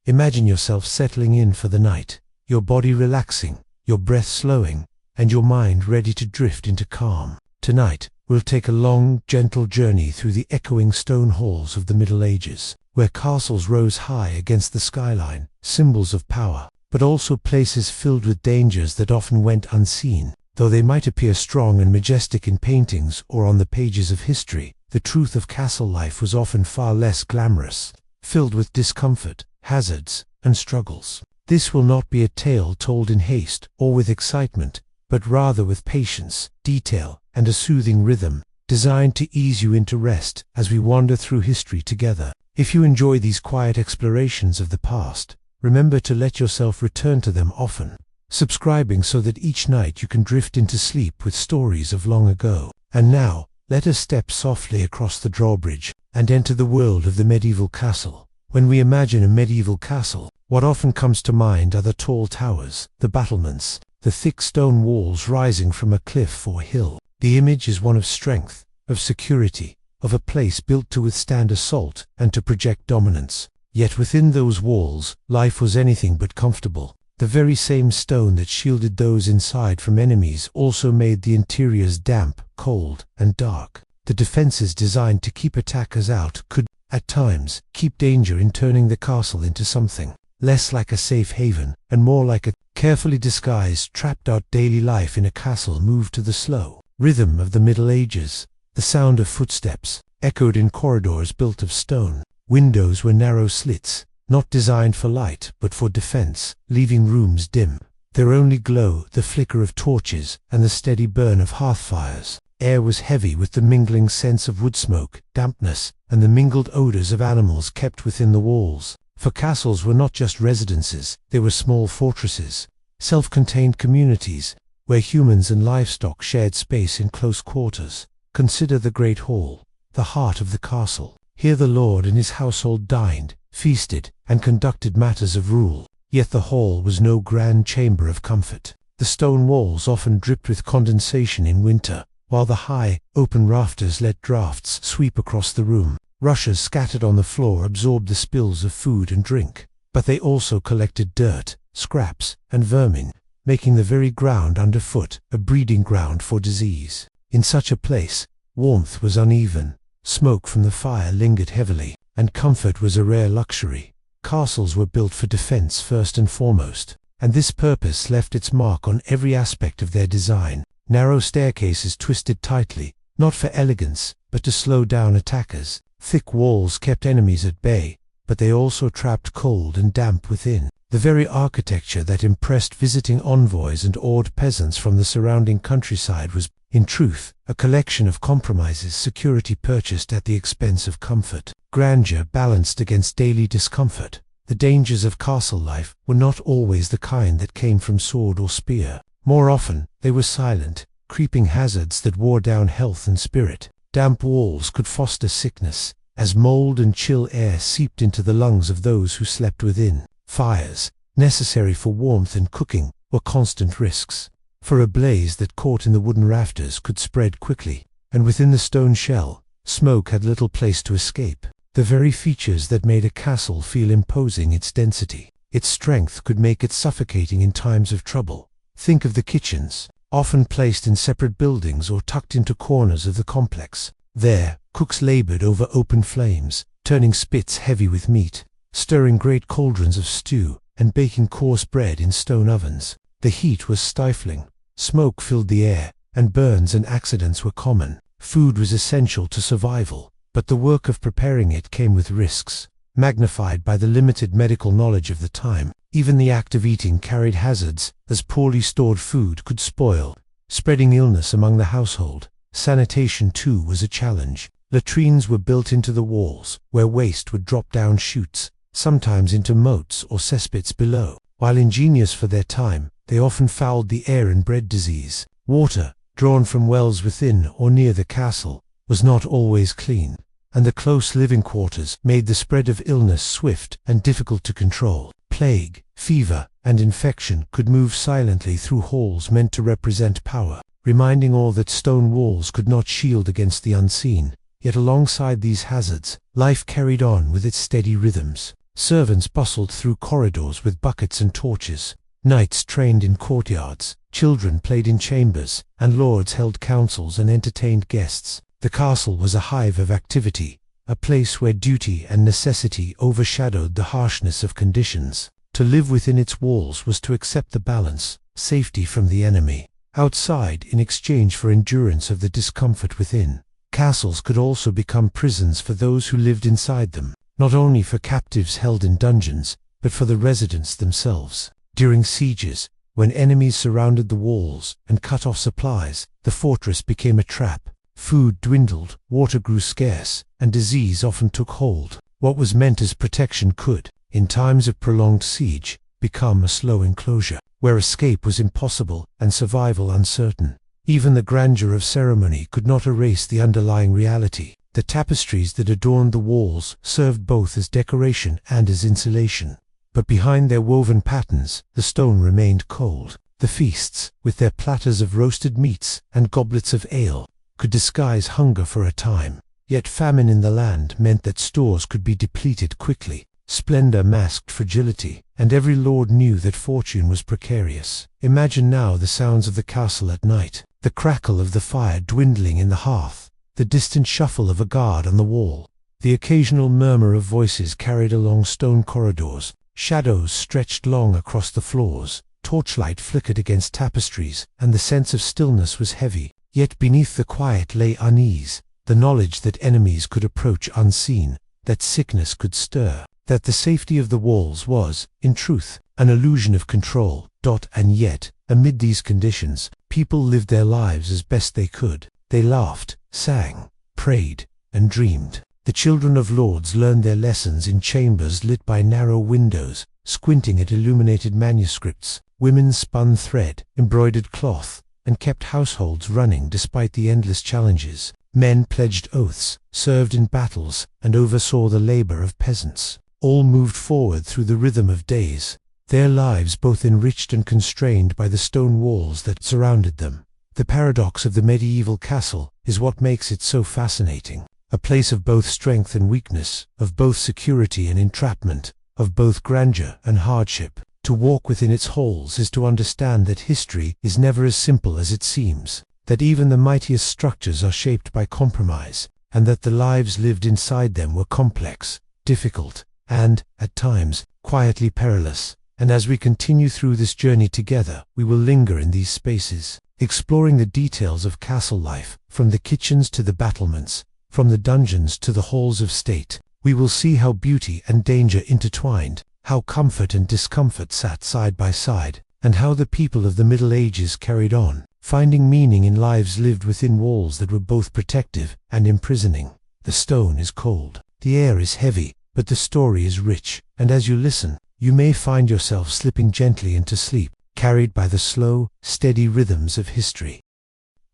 Imagine yourself settling in for the night, your body relaxing, your breath slowing, and your mind ready to drift into calm. Tonight, we'll take a long, gentle journey through the echoing stone halls of the Middle Ages, where castles rose high against the skyline, symbols of power, but also places filled with dangers that often went unseen. Though they might appear strong and majestic in paintings or on the pages of history, the truth of castle life was often far less glamorous, filled with discomfort, hazards, and struggles. This will not be a tale told in haste or with excitement, but rather with patience, detail, and a soothing rhythm, designed to ease you into rest as we wander through history together. If you enjoy these quiet explorations of the past, remember to let yourself return to them often, subscribing so that each night you can drift into sleep with stories of long ago. And now, let us step softly across the drawbridge and enter the world of the medieval castle. When we imagine a medieval castle, what often comes to mind are the tall towers, the battlements, the thick stone walls rising from a cliff or hill. The image is one of strength, of security, of a place built to withstand assault and to project dominance. Yet within those walls, life was anything but comfortable. The very same stone that shielded those inside from enemies also made the interiors damp, cold, and dark. The defenses designed to keep attackers out could, at times, keep danger in turning the castle into something less like a safe haven and more like a carefully disguised, trapped-out daily life in a castle moved to the slow rhythm of the Middle Ages. The sound of footsteps echoed in corridors built of stone. Windows were narrow slits, not designed for light but for defense, leaving rooms dim. Their only glow the flicker of torches and the steady burn of hearth fires. Air was heavy with the mingling scents of wood smoke, dampness, and the mingled odors of animals kept within the walls. For castles were not just residences, they were small fortresses, self-contained communities, where humans and livestock shared space in close quarters. Consider the Great Hall, the heart of the castle. Here the lord and his household dined, feasted, and conducted matters of rule. Yet the hall was no grand chamber of comfort. The stone walls often dripped with condensation in winter, while the high, open rafters let drafts sweep across the room. Rushes scattered on the floor absorbed the spills of food and drink, but they also collected dirt, scraps, and vermin, making the very ground underfoot a breeding ground for disease. In such a place, warmth was uneven, smoke from the fire lingered heavily, and comfort was a rare luxury. Castles were built for defense first and foremost, and this purpose left its mark on every aspect of their design. Narrow staircases twisted tightly, not for elegance, but to slow down attackers. Thick walls kept enemies at bay, but they also trapped cold and damp within. The very architecture that impressed visiting envoys and awed peasants from the surrounding countryside was, in truth, a collection of compromises, security purchased at the expense of comfort, grandeur balanced against daily discomfort. The dangers of castle life were not always the kind that came from sword or spear. More often, they were silent, creeping hazards that wore down health and spirit. Damp walls could foster sickness, as mold and chill air seeped into the lungs of those who slept within. Fires, necessary for warmth and cooking, were constant risks, for a blaze that caught in the wooden rafters could spread quickly, and within the stone shell, smoke had little place to escape. The very features that made a castle feel imposing, its density, its strength, could make it suffocating in times of trouble. Think of the kitchens, often placed in separate buildings or tucked into corners of the complex. There, cooks labored over open flames, turning spits heavy with meat, stirring great cauldrons of stew, and baking coarse bread in stone ovens. The heat was stifling, smoke filled the air, and burns and accidents were common. Food was essential to survival, but the work of preparing it came with risks, magnified by the limited medical knowledge of the time. Even the act of eating carried hazards, as poorly stored food could spoil, spreading illness among the household. Sanitation, too, was a challenge. Latrines were built into the walls, where waste would drop down chutes, sometimes into moats or cesspits below. While ingenious for their time, they often fouled the air and bred disease. Water, drawn from wells within or near the castle, was not always clean, and the close living quarters made the spread of illness swift and difficult to control. Plague, fever, and infection could move silently through halls meant to represent power, reminding all that stone walls could not shield against the unseen. Yet alongside these hazards, life carried on with its steady rhythms. Servants bustled through corridors with buckets and torches. Knights trained in courtyards, children played in chambers, and lords held councils and entertained guests. The castle was a hive of activity, a place where duty and necessity overshadowed the harshness of conditions. To live within its walls was to accept the balance, safety from the enemy, outside in exchange for endurance of the discomfort within. Castles could also become prisons for those who lived inside them, not only for captives held in dungeons, but for the residents themselves. During sieges, when enemies surrounded the walls and cut off supplies, the fortress became a trap. Food dwindled, water grew scarce, and disease often took hold. What was meant as protection could, in times of prolonged siege, become a slow enclosure, where escape was impossible and survival uncertain. Even the grandeur of ceremony could not erase the underlying reality. The tapestries that adorned the walls served both as decoration and as insulation. But behind their woven patterns, the stone remained cold. The feasts, with their platters of roasted meats and goblets of ale, could disguise hunger for a time. Yet famine in the land meant that stores could be depleted quickly. Splendor masked fragility, and every lord knew that fortune was precarious. Imagine now the sounds of the castle at night, the crackle of the fire dwindling in the hearth, the distant shuffle of a guard on the wall, the occasional murmur of voices carried along stone corridors. Shadows stretched long across the floors, torchlight flickered against tapestries, and the sense of stillness was heavy. Yet beneath the quiet lay unease, the knowledge that enemies could approach unseen, that sickness could stir, that the safety of the walls was, in truth, an illusion of control. And yet, amid these conditions, people lived their lives as best they could. They laughed, sang, prayed, and dreamed. The children of lords learned their lessons in chambers lit by narrow windows, squinting at illuminated manuscripts. Women spun thread, embroidered cloth, and kept households running despite the endless challenges. Men pledged oaths, served in battles, and oversaw the labor of peasants. All moved forward through the rhythm of days, their lives both enriched and constrained by the stone walls that surrounded them. The paradox of the medieval castle is what makes it so fascinating. A place of both strength and weakness, of both security and entrapment, of both grandeur and hardship. To walk within its halls is to understand that history is never as simple as it seems, that even the mightiest structures are shaped by compromise, and that the lives lived inside them were complex, difficult, and, at times, quietly perilous. And as we continue through this journey together, we will linger in these spaces, exploring the details of castle life, from the kitchens to the battlements, from the dungeons to the halls of state. We will see how beauty and danger intertwined, how comfort and discomfort sat side by side, and how the people of the Middle Ages carried on, finding meaning in lives lived within walls that were both protective and imprisoning. The stone is cold, the air is heavy, but the story is rich, and as you listen, you may find yourself slipping gently into sleep, carried by the slow, steady rhythms of history.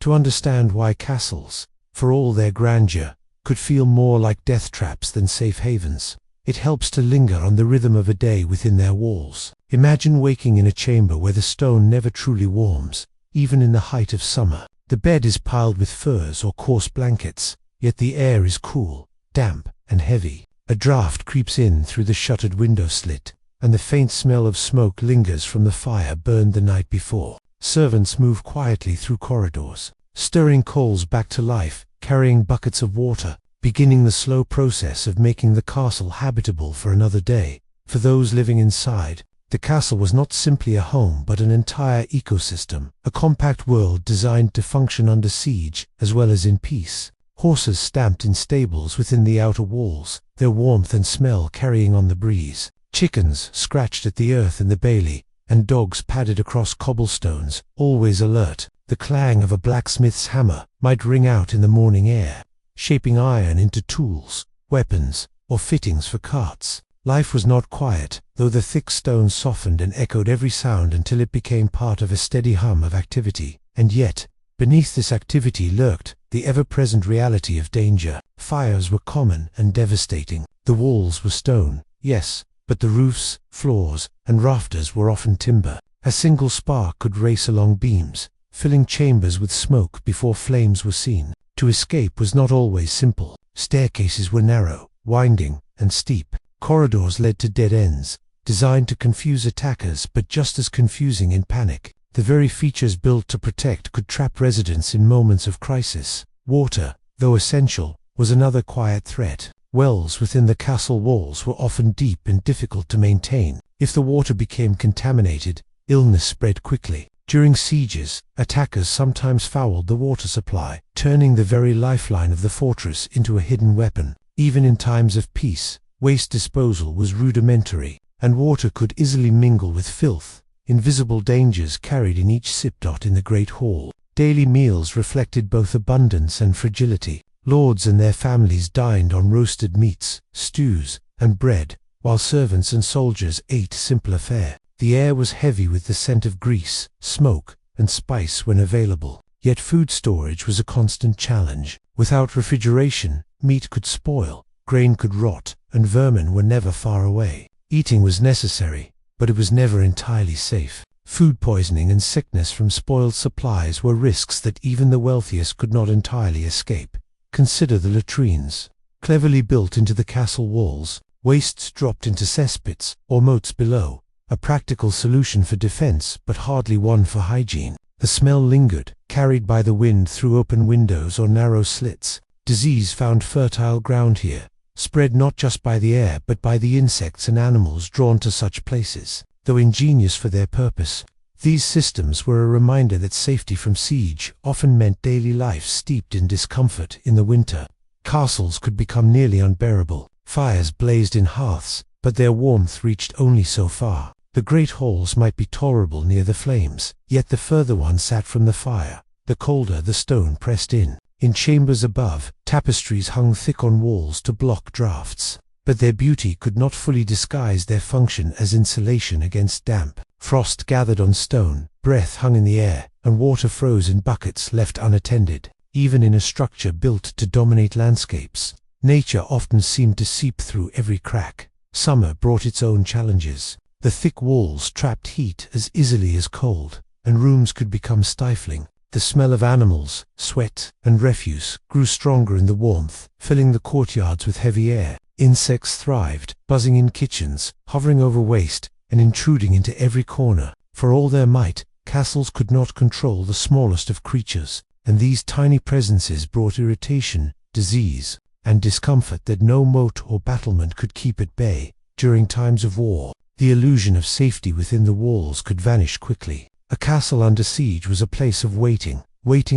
To understand why castles, for all their grandeur, could feel more like death traps than safe havens, it helps to linger on the rhythm of a day within their walls. Imagine waking in a chamber where the stone never truly warms, even in the height of summer. The bed is piled with furs or coarse blankets, yet the air is cool, damp, and heavy. A draft creeps in through the shuttered window slit, and the faint smell of smoke lingers from the fire burned the night before. Servants move quietly through corridors, stirring coals back to life, carrying buckets of water, beginning the slow process of making the castle habitable for another day. For those living inside, the castle was not simply a home but an entire ecosystem, a compact world designed to function under siege as well as in peace. Horses stamped in stables within the outer walls, their warmth and smell carrying on the breeze. Chickens scratched at the earth in the bailey, and dogs padded across cobblestones, always alert. The clang of a blacksmith's hammer might ring out in the morning air, shaping iron into tools, weapons, or fittings for carts. Life was not quiet, though the thick stone softened and echoed every sound until it became part of a steady hum of activity. And yet, beneath this activity lurked the ever-present reality of danger. Fires were common and devastating. The walls were stone, yes, but the roofs, floors, and rafters were often timber. A single spark could race along beams, filling chambers with smoke before flames were seen. To escape was not always simple. Staircases were narrow, winding, and steep. Corridors led to dead ends, designed to confuse attackers but just as confusing in panic. The very features built to protect could trap residents in moments of crisis. Water, though essential, was another quiet threat. Wells within the castle walls were often deep and difficult to maintain. If the water became contaminated, illness spread quickly. During sieges, attackers sometimes fouled the water supply, turning the very lifeline of the fortress into a hidden weapon. Even in times of peace, waste disposal was rudimentary, and water could easily mingle with filth, invisible dangers carried in each sip dot in the great hall. Daily meals reflected both abundance and fragility. Lords and their families dined on roasted meats, stews, and bread, while servants and soldiers ate simpler fare. The air was heavy with the scent of grease, smoke, and spice when available. Yet food storage was a constant challenge. Without refrigeration, meat could spoil, grain could rot, and vermin were never far away. Eating was necessary, but it was never entirely safe. Food poisoning and sickness from spoiled supplies were risks that even the wealthiest could not entirely escape. Consider the latrines. Cleverly built into the castle walls, wastes dropped into cesspits or moats below, a practical solution for defense but hardly one for hygiene. The smell lingered, carried by the wind through open windows or narrow slits. Disease found fertile ground here, spread not just by the air but by the insects and animals drawn to such places. Though ingenious for their purpose, these systems were a reminder that safety from siege often meant daily life steeped in discomfort in the winter. Castles could become nearly unbearable. Fires blazed in hearths, but their warmth reached only so far. The great halls might be tolerable near the flames, yet the further one sat from the fire, the colder the stone pressed in. In chambers above, tapestries hung thick on walls to block drafts, but their beauty could not fully disguise their function as insulation against damp. Frost gathered on stone, breath hung in the air, and water froze in buckets left unattended. Even in a structure built to dominate landscapes, nature often seemed to seep through every crack. Summer brought its own challenges. The thick walls trapped heat as easily as cold, and rooms could become stifling. The smell of animals, sweat, and refuse grew stronger in the warmth, filling the courtyards with heavy air. Insects thrived, buzzing in kitchens, hovering over waste, and intruding into every corner. For all their might, castles could not control the smallest of creatures, and these tiny presences brought irritation, disease, and discomfort that no moat or battlement could keep at bay. During times of war, the illusion of safety within the walls could vanish quickly. A castle under siege was a place of waiting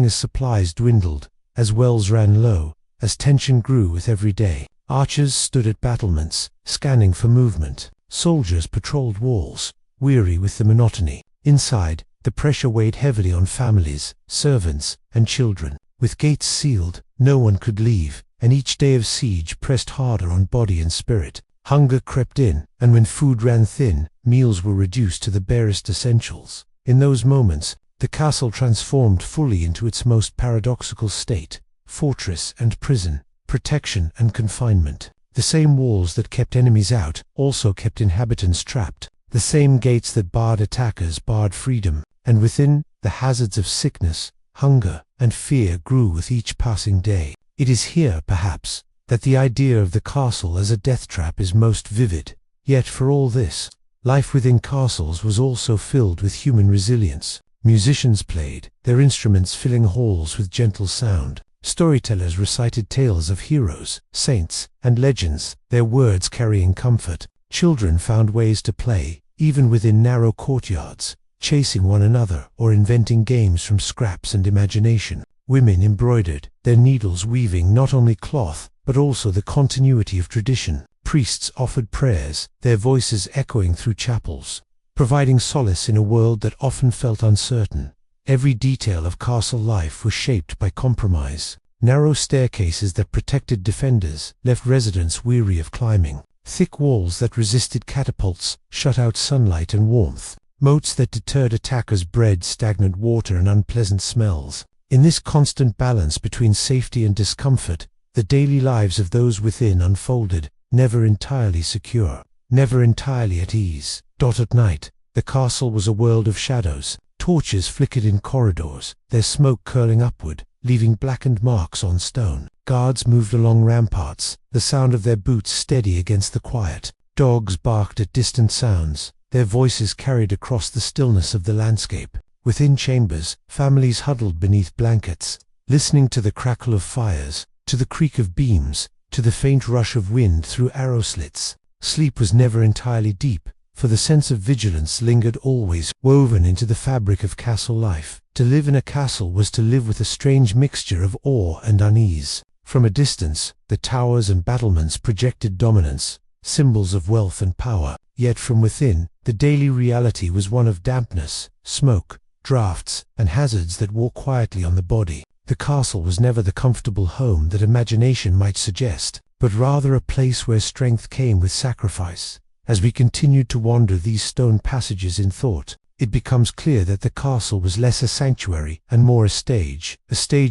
as supplies dwindled, as wells ran low, as tension grew with every day. Archers stood at battlements, scanning for movement. Soldiers patrolled walls, weary with the monotony. Inside, the pressure weighed heavily on families, servants, and children. With gates sealed, no one could leave, and each day of siege pressed harder on body and spirit. Hunger crept in, and when food ran thin, meals were reduced to the barest essentials. In those moments, the castle transformed fully into its most paradoxical state: fortress and prison, protection and confinement. The same walls that kept enemies out also kept inhabitants trapped. The same gates that barred attackers barred freedom, and within, the hazards of sickness, hunger, and fear grew with each passing day. It is here, perhaps, that the idea of the castle as a death trap is most vivid. Yet for all this, life within castles was also filled with human resilience. Musicians played, their instruments filling halls with gentle sound. Storytellers recited tales of heroes, saints, and legends, their words carrying comfort. Children found ways to play, even within narrow courtyards, chasing one another or inventing games from scraps and imagination. Women embroidered, their needles weaving not only cloth, but also the continuity of tradition. Priests offered prayers, their voices echoing through chapels, providing solace in a world that often felt uncertain. Every detail of castle life was shaped by compromise. Narrow staircases that protected defenders left residents weary of climbing. Thick walls that resisted catapults shut out sunlight and warmth. Moats that deterred attackers bred stagnant water and unpleasant smells. In this constant balance between safety and discomfort, the daily lives of those within unfolded, never entirely secure, never entirely at ease. At night, the castle was a world of shadows. Torches flickered in corridors, their smoke curling upward, leaving blackened marks on stone. Guards moved along ramparts, the sound of their boots steady against the quiet. Dogs barked at distant sounds, their voices carried across the stillness of the landscape. Within chambers, families huddled beneath blankets, listening to the crackle of fires, to the creak of beams, to the faint rush of wind through arrow slits. Sleep was never entirely deep, for the sense of vigilance lingered always, woven into the fabric of castle life. To live in a castle was to live with a strange mixture of awe and unease. From a distance, the towers and battlements projected dominance, symbols of wealth and power. Yet from within, the daily reality was one of dampness, smoke, drafts, and hazards that wore quietly on the body. The castle was never the comfortable home that imagination might suggest, but rather a place where strength came with sacrifice. As we continued to wander these stone passages in thought, it becomes clear that the castle was less a sanctuary and more a stage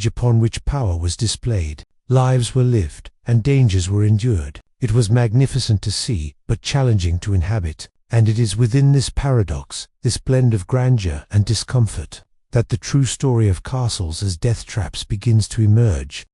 upon which power was displayed. Lives were lived, and dangers were endured. It was magnificent to see, but challenging to inhabit. And it is within this paradox, this blend of grandeur and discomfort, that the true story of castles as death traps begins to emerge.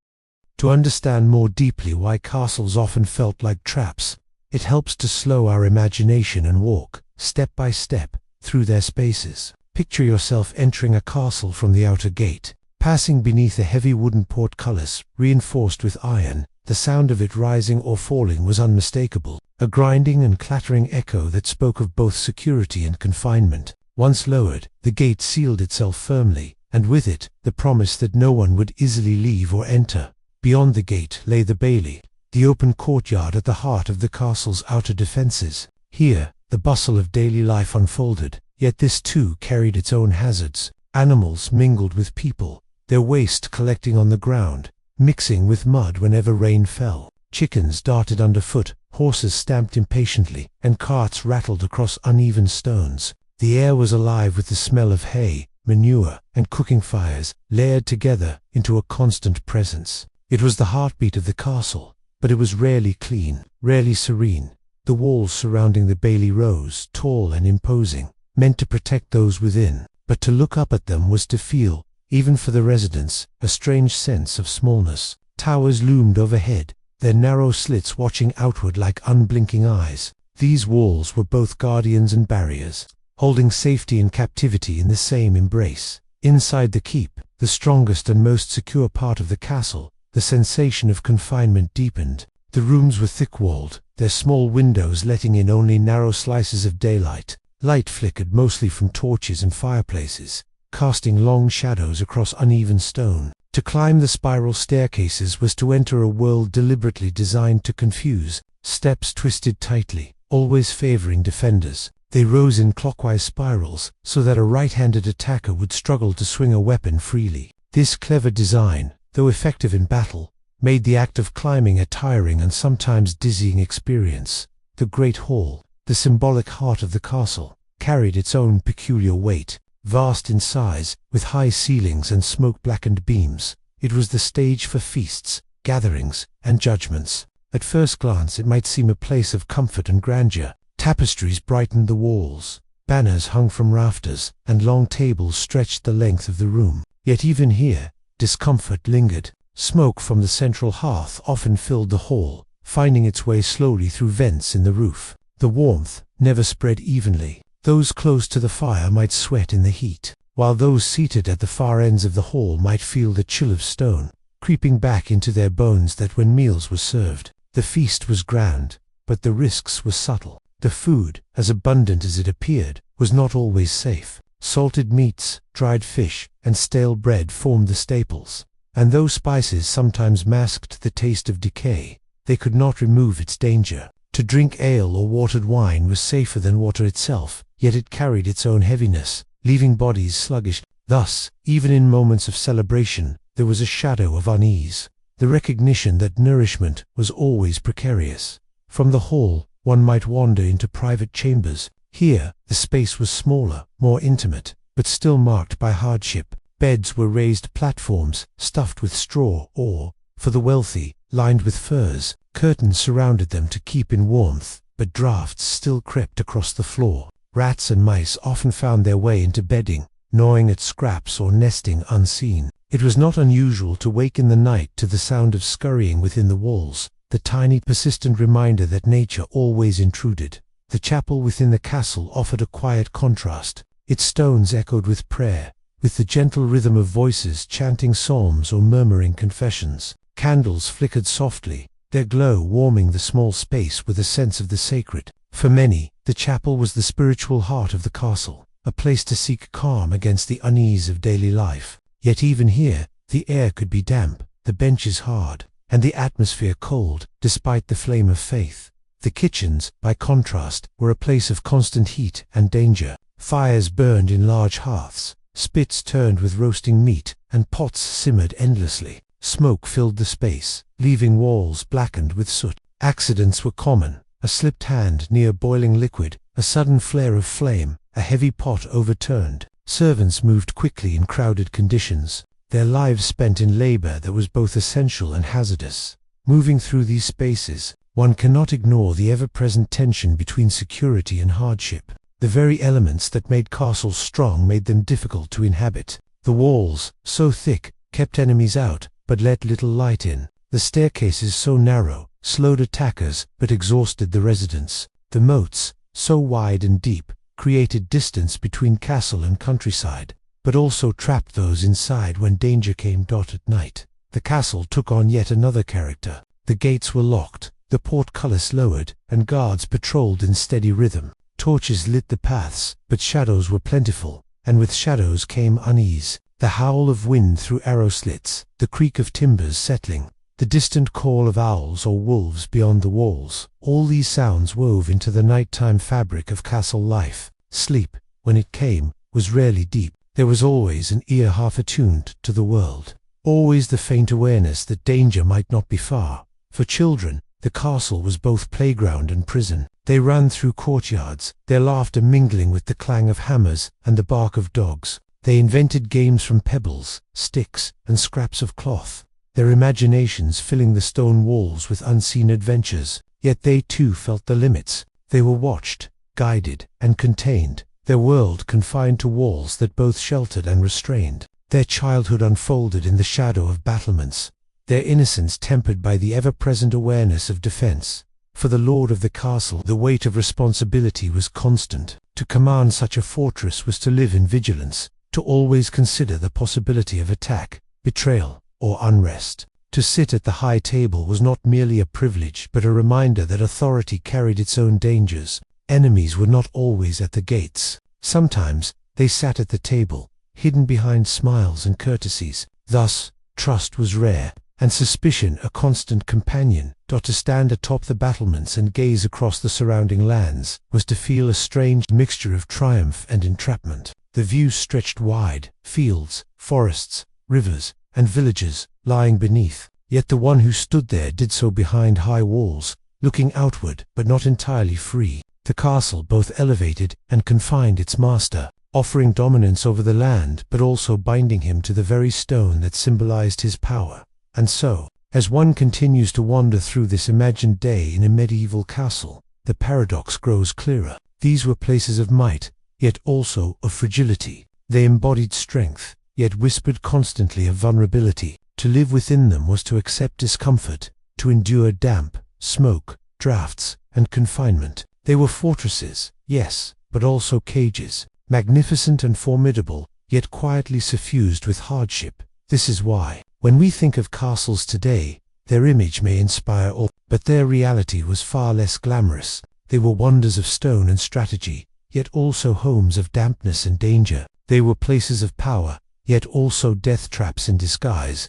To understand more deeply why castles often felt like traps, it helps to slow our imagination and walk, step by step, through their spaces. Picture yourself entering a castle from the outer gate, passing beneath a heavy wooden portcullis, reinforced with iron. The sound of it rising or falling was unmistakable, a grinding and clattering echo that spoke of both security and confinement. Once lowered, the gate sealed itself firmly, and with it, the promise that no one would easily leave or enter. Beyond the gate lay the bailey, the open courtyard at the heart of the castle's outer defenses. Here, the bustle of daily life unfolded, yet this too carried its own hazards. Animals mingled with people, their waste collecting on the ground, mixing with mud whenever rain fell. Chickens darted underfoot, horses stamped impatiently, and carts rattled across uneven stones. The air was alive with the smell of hay, manure, and cooking fires, layered together into a constant presence. It was the heartbeat of the castle, but it was rarely clean, rarely serene. The walls surrounding the bailey rose, tall and imposing, meant to protect those within, but to look up at them was to feel, even for the residents, a strange sense of smallness. Towers loomed overhead, their narrow slits watching outward like unblinking eyes. These walls were both guardians and barriers, holding safety and captivity in the same embrace. Inside the keep, the strongest and most secure part of the castle, the sensation of confinement deepened. The rooms were thick-walled, their small windows letting in only narrow slices of daylight. Light flickered mostly from torches and fireplaces, casting long shadows across uneven stone. To climb the spiral staircases was to enter a world deliberately designed to confuse. Steps twisted tightly, always favoring defenders. They rose in clockwise spirals, so that a right-handed attacker would struggle to swing a weapon freely. This clever design, though effective in battle, made the act of climbing a tiring and sometimes dizzying experience. The great hall, the symbolic heart of the castle, carried its own peculiar weight. Vast in size, with high ceilings and smoke-blackened beams, it was the stage for feasts, gatherings, and judgments. At first glance it might seem a place of comfort and grandeur. Tapestries brightened the walls, banners hung from rafters, and long tables stretched the length of the room. Yet even here, discomfort lingered. Smoke from the central hearth often filled the hall, finding its way slowly through vents in the roof. The warmth never spread evenly. Those close to the fire might sweat in the heat, while those seated at the far ends of the hall might feel the chill of stone, creeping back into their bones that when meals were served. The feast was grand, but the risks were subtle. The food, as abundant as it appeared, was not always safe. Salted meats, dried fish, and stale bread formed the staples, and though spices sometimes masked the taste of decay, they could not remove its danger. To drink ale or watered wine was safer than water itself, yet it carried its own heaviness, leaving bodies sluggish. Thus, even in moments of celebration, there was a shadow of unease, the recognition that nourishment was always precarious. From the hall, one might wander into private chambers. Here, the space was smaller, more intimate, but still marked by hardship. Beds were raised platforms, stuffed with straw or, for the wealthy, lined with furs. Curtains surrounded them to keep in warmth, but drafts still crept across the floor. Rats and mice often found their way into bedding, gnawing at scraps or nesting unseen. It was not unusual to wake in the night to the sound of scurrying within the walls, the tiny persistent reminder that nature always intruded. The chapel within the castle offered a quiet contrast. Its stones echoed with prayer, with the gentle rhythm of voices chanting psalms or murmuring confessions. Candles flickered softly, their glow warming the small space with a sense of the sacred. For many, the chapel was the spiritual heart of the castle, a place to seek calm against the unease of daily life. Yet even here, the air could be damp, the benches hard, and the atmosphere cold, despite the flame of faith. The kitchens, by contrast, were a place of constant heat and danger. Fires burned in large hearths, spits turned with roasting meat, and pots simmered endlessly. Smoke filled the space, leaving walls blackened with soot. Accidents were common: a slipped hand near boiling liquid, a sudden flare of flame, a heavy pot overturned. Servants moved quickly in crowded conditions, their lives spent in labor that was both essential and hazardous. Moving through these spaces, one cannot ignore the ever-present tension between security and hardship. The very elements that made castles strong made them difficult to inhabit. The walls, so thick, kept enemies out, but let little light in. The staircases so narrow, slowed attackers, but exhausted the residents. The moats, so wide and deep, created distance between castle and countryside, but also trapped those inside when danger came. At night, the castle took on yet another character. The gates were locked, the portcullis lowered, and guards patrolled in steady rhythm. Torches lit the paths, but shadows were plentiful, and with shadows came unease. The howl of wind through arrow slits, the creak of timbers settling, the distant call of owls or wolves beyond the walls. All these sounds wove into the nighttime fabric of castle life. Sleep, when it came, was rarely deep. There was always an ear half attuned to the world, always the faint awareness that danger might not be far. For children, the castle was both playground and prison. They ran through courtyards, their laughter mingling with the clang of hammers and the bark of dogs. They invented games from pebbles, sticks, and scraps of cloth, their imaginations filling the stone walls with unseen adventures. Yet they too felt the limits. They were watched, guided, and contained, their world confined to walls that both sheltered and restrained. Their childhood unfolded in the shadow of battlements, their innocence tempered by the ever-present awareness of defense. For the lord of the castle, the weight of responsibility was constant. To command such a fortress was to live in vigilance, to always consider the possibility of attack, betrayal, or unrest. To sit at the high table was not merely a privilege, but a reminder that authority carried its own dangers. Enemies were not always at the gates. Sometimes they sat at the table, hidden behind smiles and courtesies. Thus, trust was rare, and suspicion a constant companion. To stand atop the battlements and gaze across the surrounding lands was to feel a strange mixture of triumph and entrapment. The view stretched wide, fields, forests, rivers, and villages lying beneath. Yet the one who stood there did so behind high walls, looking outward but not entirely free. The castle both elevated and confined its master, offering dominance over the land but also binding him to the very stone that symbolized his power. And so, as one continues to wander through this imagined day in a medieval castle, the paradox grows clearer. These were places of might, yet also of fragility. They embodied strength, yet whispered constantly of vulnerability. To live within them was to accept discomfort, to endure damp, smoke, drafts, and confinement. They were fortresses, yes, but also cages, magnificent and formidable, yet quietly suffused with hardship. This is why, when we think of castles today, their image may inspire awe, but their reality was far less glamorous. They were wonders of stone and strategy, yet also homes of dampness and danger. They were places of power, yet also death traps in disguise.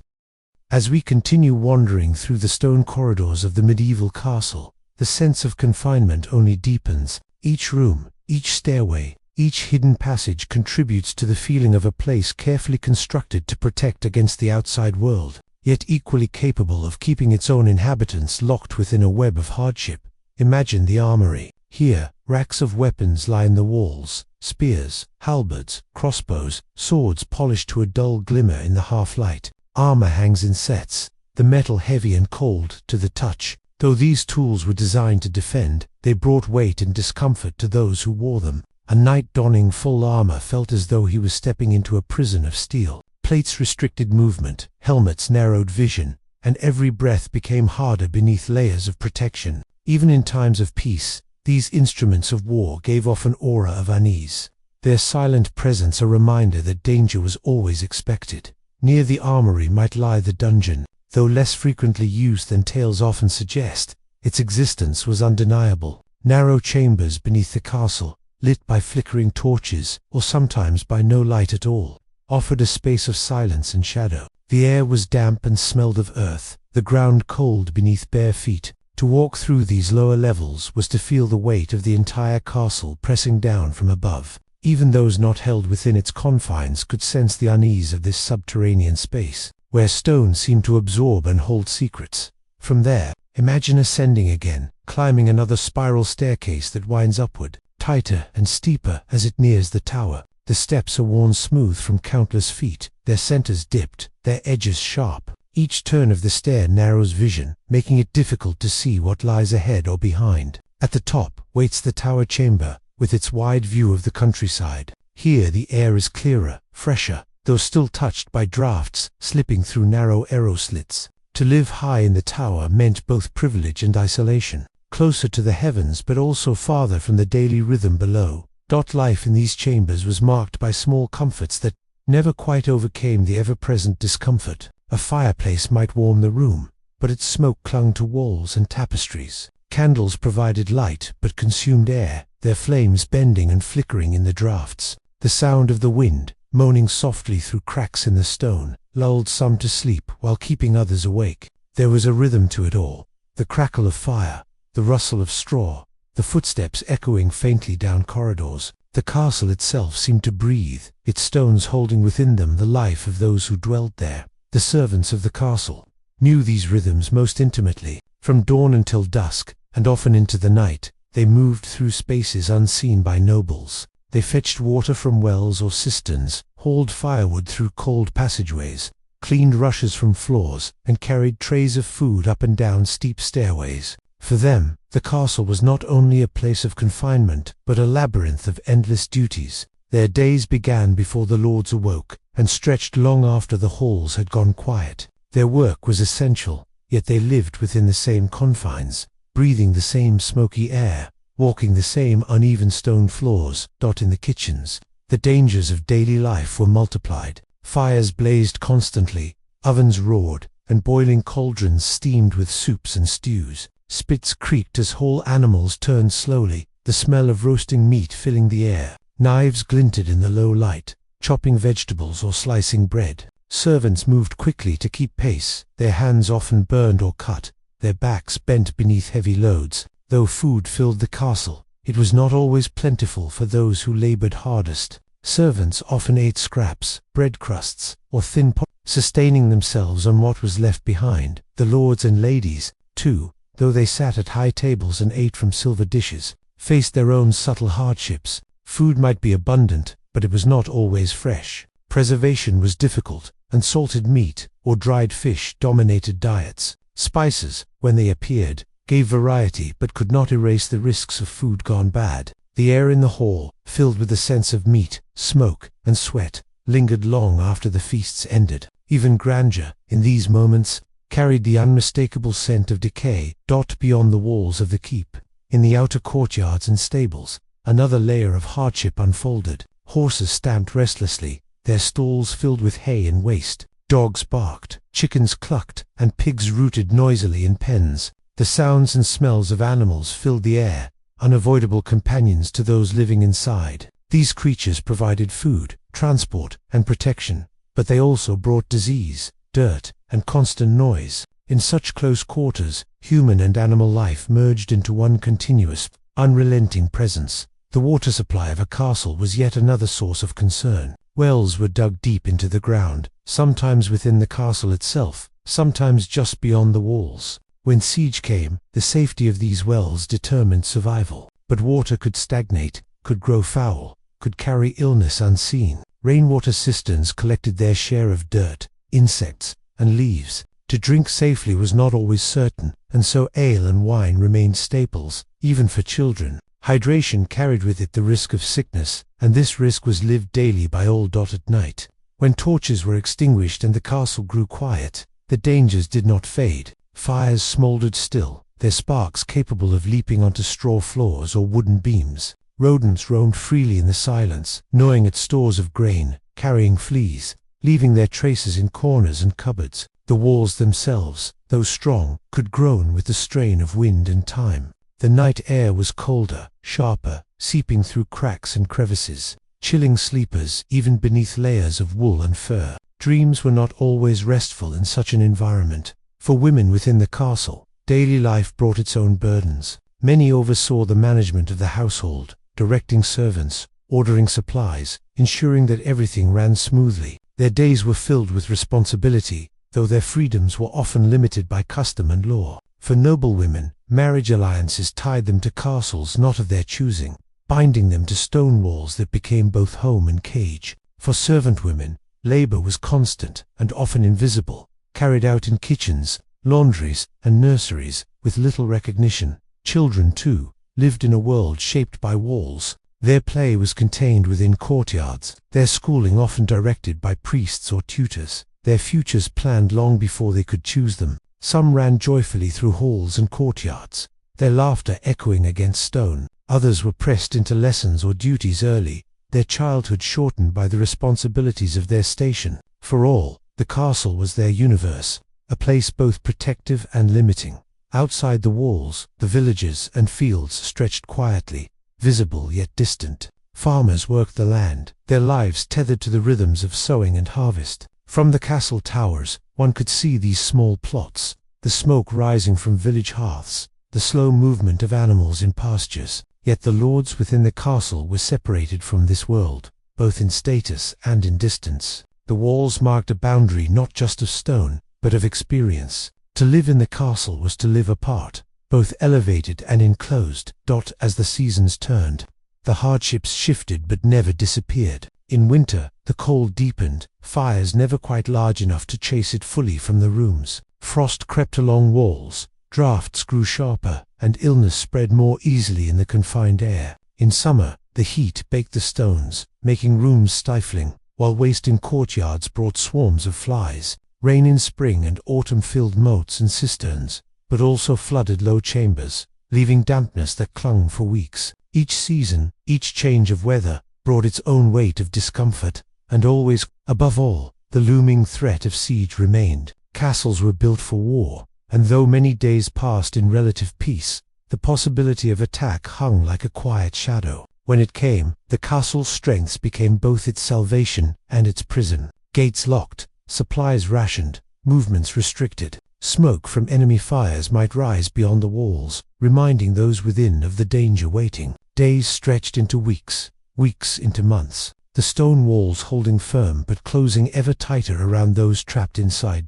As we continue wandering through the stone corridors of the medieval castle, the sense of confinement only deepens. Each room, each stairway, each hidden passage contributes to the feeling of a place carefully constructed to protect against the outside world, yet equally capable of keeping its own inhabitants locked within a web of hardship. Imagine the armory. Here, racks of weapons line the walls: spears, halberds, crossbows, swords polished to a dull glimmer in the half-light. Armor hangs in sets, the metal heavy and cold to the touch. Though these tools were designed to defend, they brought weight and discomfort to those who wore them. A knight donning full armor felt as though he was stepping into a prison of steel. Plates restricted movement, helmets narrowed vision, and every breath became harder beneath layers of protection. Even in times of peace, these instruments of war gave off an aura of unease. Their silent presence a reminder that danger was always expected. Near the armory might lie the dungeon. Though less frequently used than tales often suggest, its existence was undeniable. Narrow chambers beneath the castle, lit by flickering torches, or sometimes by no light at all, offered a space of silence and shadow. The air was damp and smelled of earth, the ground cold beneath bare feet. To walk through these lower levels was to feel the weight of the entire castle pressing down from above. Even those not held within its confines could sense the unease of this subterranean space, where stone seemed to absorb and hold secrets. From there, imagine ascending again, climbing another spiral staircase that winds upward, tighter and steeper as it nears the tower. The steps are worn smooth from countless feet, their centers dipped, their edges sharp. Each turn of the stair narrows vision, making it difficult to see what lies ahead or behind. At the top waits the tower chamber, with its wide view of the countryside. Here the air is clearer, fresher, though still touched by drafts slipping through narrow arrow slits. To live high in the tower meant both privilege and isolation, closer to the heavens but also farther from the daily rhythm below. Life in these chambers was marked by small comforts that never quite overcame the ever-present discomfort. A fireplace might warm the room, but its smoke clung to walls and tapestries. Candles provided light but consumed air, their flames bending and flickering in the drafts. The sound of the wind, moaning softly through cracks in the stone, lulled some to sleep while keeping others awake. There was a rhythm to it all, the crackle of fire, the rustle of straw, the footsteps echoing faintly down corridors. The castle itself seemed to breathe, its stones holding within them the life of those who dwelled there. The servants of the castle knew these rhythms most intimately. From dawn until dusk, and often into the night, they moved through spaces unseen by nobles. They fetched water from wells or cisterns, hauled firewood through cold passageways, cleaned rushes from floors, and carried trays of food up and down steep stairways. For them, the castle was not only a place of confinement, but a labyrinth of endless duties. Their days began before the lords awoke, and stretched long after the halls had gone quiet. Their work was essential, yet they lived within the same confines, breathing the same smoky air, walking the same uneven stone floors. In the kitchens, the dangers of daily life were multiplied. Fires blazed constantly, ovens roared, and boiling cauldrons steamed with soups and stews. Spits creaked as whole animals turned slowly, the smell of roasting meat filling the air. Knives glinted in the low light, chopping vegetables or slicing bread. Servants moved quickly to keep pace, their hands often burned or cut, their backs bent beneath heavy loads. Though food filled the castle, it was not always plentiful for those who labored hardest. Servants often ate scraps, bread crusts, or thin pot, sustaining themselves on what was left behind. The lords and ladies, too, though they sat at high tables and ate from silver dishes, faced their own subtle hardships. Food might be abundant, but it was not always fresh. Preservation was difficult, and salted meat or dried fish dominated diets. Spices, when they appeared, gave variety but could not erase the risks of food gone bad. The air in the hall, filled with the sense of meat, smoke, and sweat, lingered long after the feasts ended. Even grandeur, in these moments, carried the unmistakable scent of decay. Beyond the walls of the keep, in the outer courtyards and stables, another layer of hardship unfolded. Horses stamped restlessly, their stalls filled with hay and waste. Dogs barked, chickens clucked, and pigs rooted noisily in pens. The sounds and smells of animals filled the air, unavoidable companions to those living inside. These creatures provided food, transport, and protection, but they also brought disease, dirt, and constant noise. In such close quarters, human and animal life merged into one continuous, unrelenting presence. The water supply of a castle was yet another source of concern. Wells were dug deep into the ground, sometimes within the castle itself, sometimes just beyond the walls. When siege came, the safety of these wells determined survival. But water could stagnate, could grow foul, could carry illness unseen. Rainwater cisterns collected their share of dirt, insects, and leaves. To drink safely was not always certain, and so ale and wine remained staples, even for children. Hydration carried with it the risk of sickness, and this risk was lived daily by all. At night, When torches were extinguished and the castle grew quiet, the dangers did not fade. Fires smoldered still, their sparks capable of leaping onto straw floors or wooden beams. Rodents roamed freely in the silence, gnawing at stores of grain, carrying fleas, leaving their traces in corners and cupboards. The walls themselves, though strong, could groan with the strain of wind and time. The night air was colder, sharper, seeping through cracks and crevices, chilling sleepers even beneath layers of wool and fur. Dreams were not always restful in such an environment. For women within the castle, daily life brought its own burdens. Many oversaw the management of the household, directing servants, ordering supplies, ensuring that everything ran smoothly. Their days were filled with responsibility, though their freedoms were often limited by custom and law. For noblewomen, marriage alliances tied them to castles not of their choosing, binding them to stone walls that became both home and cage. For servant women, labor was constant and often invisible, carried out in kitchens, laundries, and nurseries, with little recognition. Children, too, lived in a world shaped by walls. Their play was contained within courtyards, their schooling often directed by priests or tutors, their futures planned long before they could choose them. Some ran joyfully through halls and courtyards, their laughter echoing against stone. Others were pressed into lessons or duties early, their childhood shortened by the responsibilities of their station. For all, the castle was their universe, a place both protective and limiting. Outside the walls, the villages and fields stretched quietly, visible yet distant. Farmers worked the land, their lives tethered to the rhythms of sowing and harvest. From the castle towers, one could see these small plots, the smoke rising from village hearths, the slow movement of animals in pastures. Yet the lords within the castle were separated from this world, both in status and in distance. The walls marked a boundary not just of stone, but of experience. To live in the castle was to live apart, both elevated and enclosed. As the seasons turned, the hardships shifted but never disappeared. In winter, the cold deepened, fires never quite large enough to chase it fully from the rooms. Frost crept along walls, drafts grew sharper, and illness spread more easily in the confined air. In summer, the heat baked the stones, making rooms stifling, while wasting courtyards brought swarms of flies. Rain in spring and autumn filled moats and cisterns, but also flooded low chambers, leaving dampness that clung for weeks. Each season, each change of weather, brought its own weight of discomfort, and always, above all, the looming threat of siege remained. Castles were built for war, and though many days passed in relative peace, the possibility of attack hung like a quiet shadow. When it came, the castle's strengths became both its salvation and its prison. Gates locked, supplies rationed, movements restricted. Smoke from enemy fires might rise beyond the walls, reminding those within of the danger waiting. Days stretched into weeks, weeks into months, the stone walls holding firm but closing ever tighter around those trapped inside.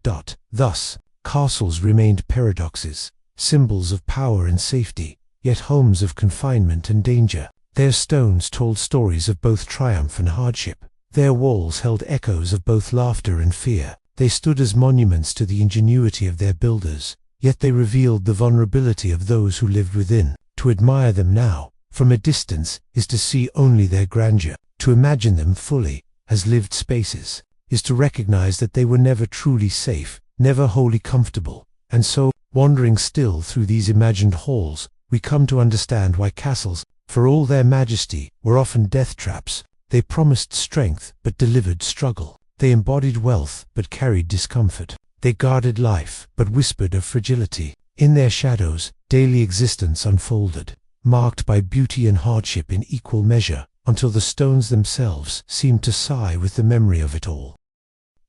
Thus, castles remained paradoxes, symbols of power and safety, yet homes of confinement and danger. Their stones told stories of both triumph and hardship. Their walls held echoes of both laughter and fear. They stood as monuments to the ingenuity of their builders, yet they revealed the vulnerability of those who lived within. To admire them now, from a distance, is to see only their grandeur. To imagine them fully, as lived spaces, is to recognize that they were never truly safe, never wholly comfortable. And so, wandering still through these imagined halls, we come to understand why castles, for all their majesty, were often death traps. They promised strength, but delivered struggle. They embodied wealth, but carried discomfort. They guarded life, but whispered of fragility. In their shadows, daily existence unfolded, marked by beauty and hardship in equal measure, until the stones themselves seemed to sigh with the memory of it all.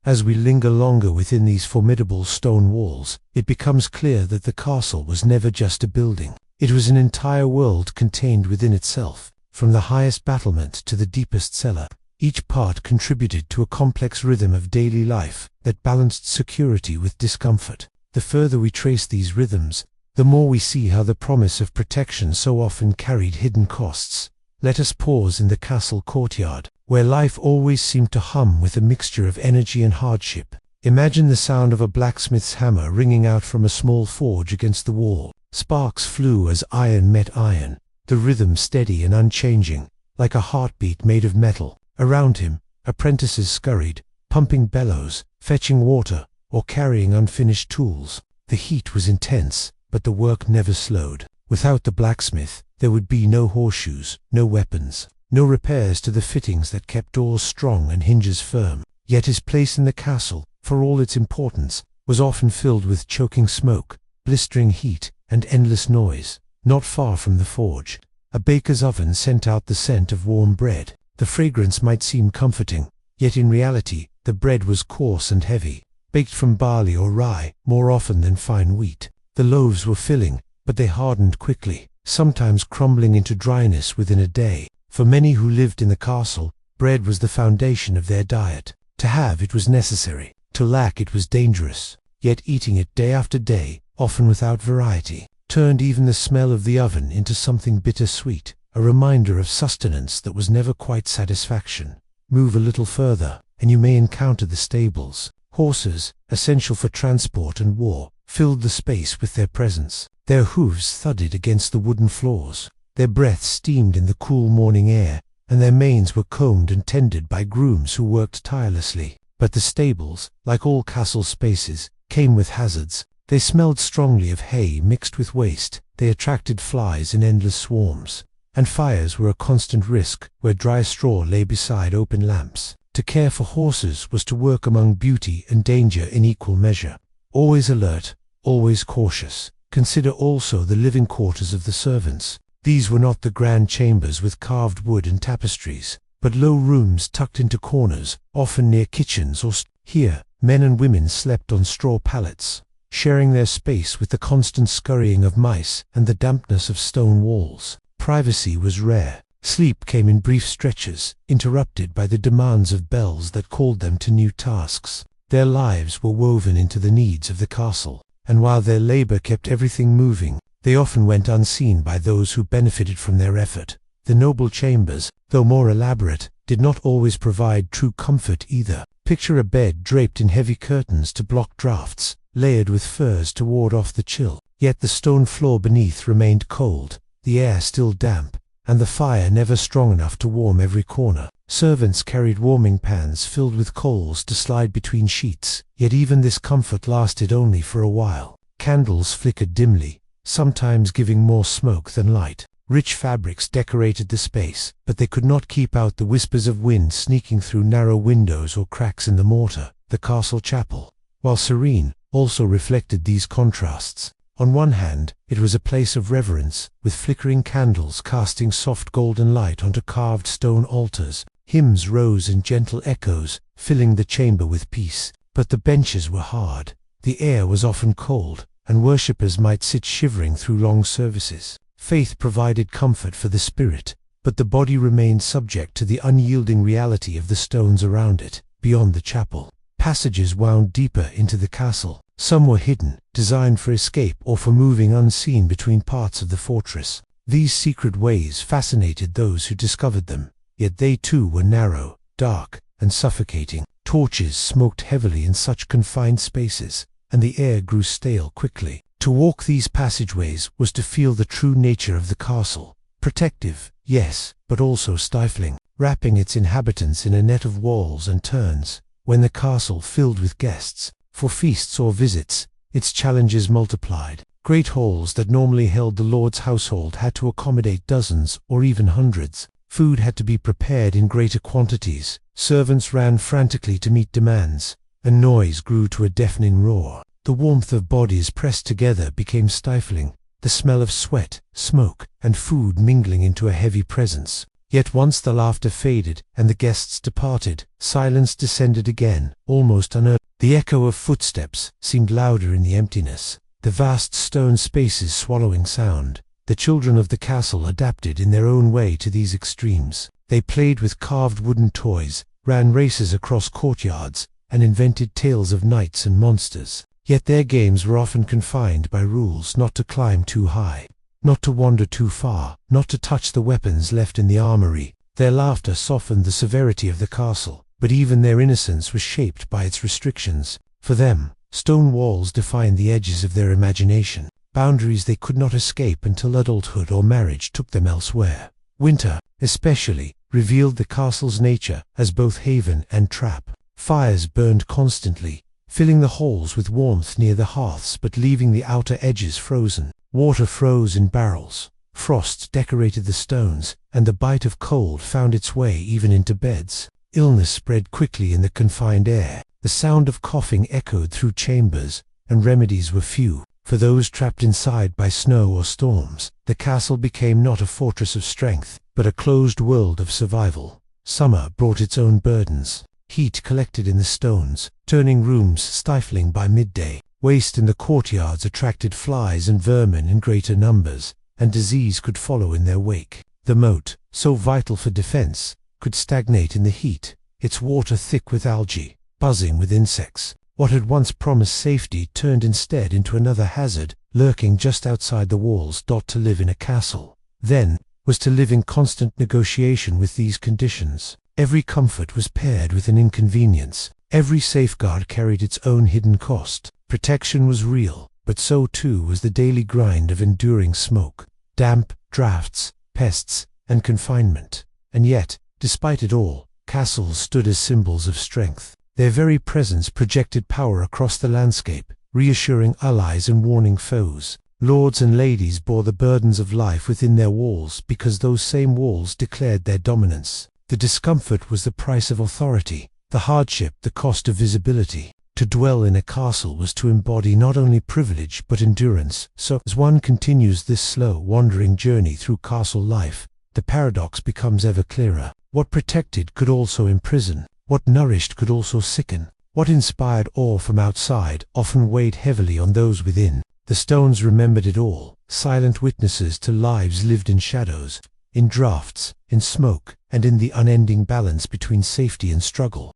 As we linger longer within these formidable stone walls, it becomes clear that the castle was never just a building. It was an entire world contained within itself, from the highest battlement to the deepest cellar. Each part contributed to a complex rhythm of daily life that balanced security with discomfort. The further we trace these rhythms, the more we see how the promise of protection so often carried hidden costs. Let us pause in the castle courtyard, where life always seemed to hum with a mixture of energy and hardship. Imagine the sound of a blacksmith's hammer ringing out from a small forge against the wall. Sparks flew as iron met iron, the rhythm steady and unchanging, like a heartbeat made of metal. Around him, apprentices scurried, pumping bellows, fetching water, or carrying unfinished tools. The heat was intense, but the work never slowed. Without the blacksmith, there would be no horseshoes, no weapons, no repairs to the fittings that kept doors strong and hinges firm. Yet his place in the castle, for all its importance, was often filled with choking smoke, blistering heat, and endless noise. Not far from the forge, a baker's oven sent out the scent of warm bread. The fragrance might seem comforting, yet in reality, the bread was coarse and heavy, baked from barley or rye, more often than fine wheat. The loaves were filling, but they hardened quickly, sometimes crumbling into dryness within a day. For many who lived in the castle, bread was the foundation of their diet. To have it was necessary, to lack it was dangerous. Yet eating it day after day, often without variety, turned even the smell of the oven into something bittersweet, a reminder of sustenance that was never quite satisfaction. Move a little further, and you may encounter the stables. Horses, essential for transport and war, filled the space with their presence. Their hooves thudded against the wooden floors. Their breath steamed in the cool morning air, and their manes were combed and tended by grooms who worked tirelessly. But the stables, like all castle spaces, came with hazards. They smelled strongly of hay mixed with waste. They attracted flies in endless swarms. And fires were a constant risk where dry straw lay beside open lamps. To care for horses was to work among beauty and danger in equal measure. Always alert, always cautious. Consider also the living quarters of the servants. These were not the grand chambers with carved wood and tapestries, but low rooms tucked into corners, often near kitchens or here, men and women slept on straw pallets, sharing their space with the constant scurrying of mice and the dampness of stone walls. Privacy was rare. Sleep came in brief stretches, interrupted by the demands of bells that called them to new tasks. Their lives were woven into the needs of the castle, and while their labor kept everything moving, they often went unseen by those who benefited from their effort. The noble chambers, though more elaborate, did not always provide true comfort either. Picture a bed draped in heavy curtains to block drafts, layered with furs to ward off the chill. Yet the stone floor beneath remained cold, the air still damp, and the fire never strong enough to warm every corner. Servants carried warming pans filled with coals to slide between sheets, yet even this comfort lasted only for a while. Candles flickered dimly, sometimes giving more smoke than light. Rich fabrics decorated the space, but they could not keep out the whispers of wind sneaking through narrow windows or cracks in the mortar. The castle chapel, while serene, also reflected these contrasts. On one hand, it was a place of reverence, with flickering candles casting soft golden light onto carved stone altars. Hymns rose in gentle echoes, filling the chamber with peace. But the benches were hard, the air was often cold, and worshippers might sit shivering through long services. Faith provided comfort for the spirit, but the body remained subject to the unyielding reality of the stones around it. Beyond the chapel, passages wound deeper into the castle. Some were hidden, designed for escape or for moving unseen between parts of the fortress. These secret ways fascinated those who discovered them, yet they too were narrow, dark, and suffocating. Torches smoked heavily in such confined spaces, and the air grew stale quickly. To walk these passageways was to feel the true nature of the castle. Protective, yes, but also stifling, wrapping its inhabitants in a net of walls and turns. When the castle filled with guests, for feasts or visits, its challenges multiplied. Great halls that normally held the lord's household had to accommodate dozens or even hundreds. Food had to be prepared in greater quantities. Servants ran frantically to meet demands, and noise grew to a deafening roar. The warmth of bodies pressed together became stifling, the smell of sweat, smoke, and food mingling into a heavy presence. Yet once the laughter faded and the guests departed, silence descended again, almost unheard. The echo of footsteps seemed louder in the emptiness, the vast stone spaces swallowing sound. The children of the castle adapted in their own way to these extremes. They played with carved wooden toys, ran races across courtyards, and invented tales of knights and monsters. Yet their games were often confined by rules: not to climb too high, not to wander too far, not to touch the weapons left in the armory. Their laughter softened the severity of the castle, but even their innocence was shaped by its restrictions. For them, stone walls defined the edges of their imagination, boundaries they could not escape until adulthood or marriage took them elsewhere. Winter, especially, revealed the castle's nature as both haven and trap. Fires burned constantly, filling the halls with warmth near the hearths but leaving the outer edges frozen. Water froze in barrels. Frost decorated the stones, and the bite of cold found its way even into beds. Illness spread quickly in the confined air. The sound of coughing echoed through chambers, and remedies were few. For those trapped inside by snow or storms, the castle became not a fortress of strength, but a closed world of survival. Summer brought its own burdens. Heat collected in the stones, turning rooms stifling by midday. Waste in the courtyards attracted flies and vermin in greater numbers, and disease could follow in their wake. The moat, so vital for defense, could stagnate in the heat, its water thick with algae, buzzing with insects. What had once promised safety turned instead into another hazard, lurking just outside the walls. To live in a castle, then, was to live in constant negotiation with these conditions. Every comfort was paired with an inconvenience. Every safeguard carried its own hidden cost. Protection was real, but so too was the daily grind of enduring smoke, damp, drafts, pests, and confinement. And yet, despite it all, castles stood as symbols of strength. Their very presence projected power across the landscape, reassuring allies and warning foes. Lords and ladies bore the burdens of life within their walls because those same walls declared their dominance. The discomfort was the price of authority, the hardship the cost of visibility. To dwell in a castle was to embody not only privilege but endurance. So, as one continues this slow, wandering journey through castle life, the paradox becomes ever clearer. What protected could also imprison. What nourished could also sicken. What inspired awe from outside often weighed heavily on those within. The stones remembered it all, silent witnesses to lives lived in shadows, in drafts, in smoke, and in the unending balance between safety and struggle.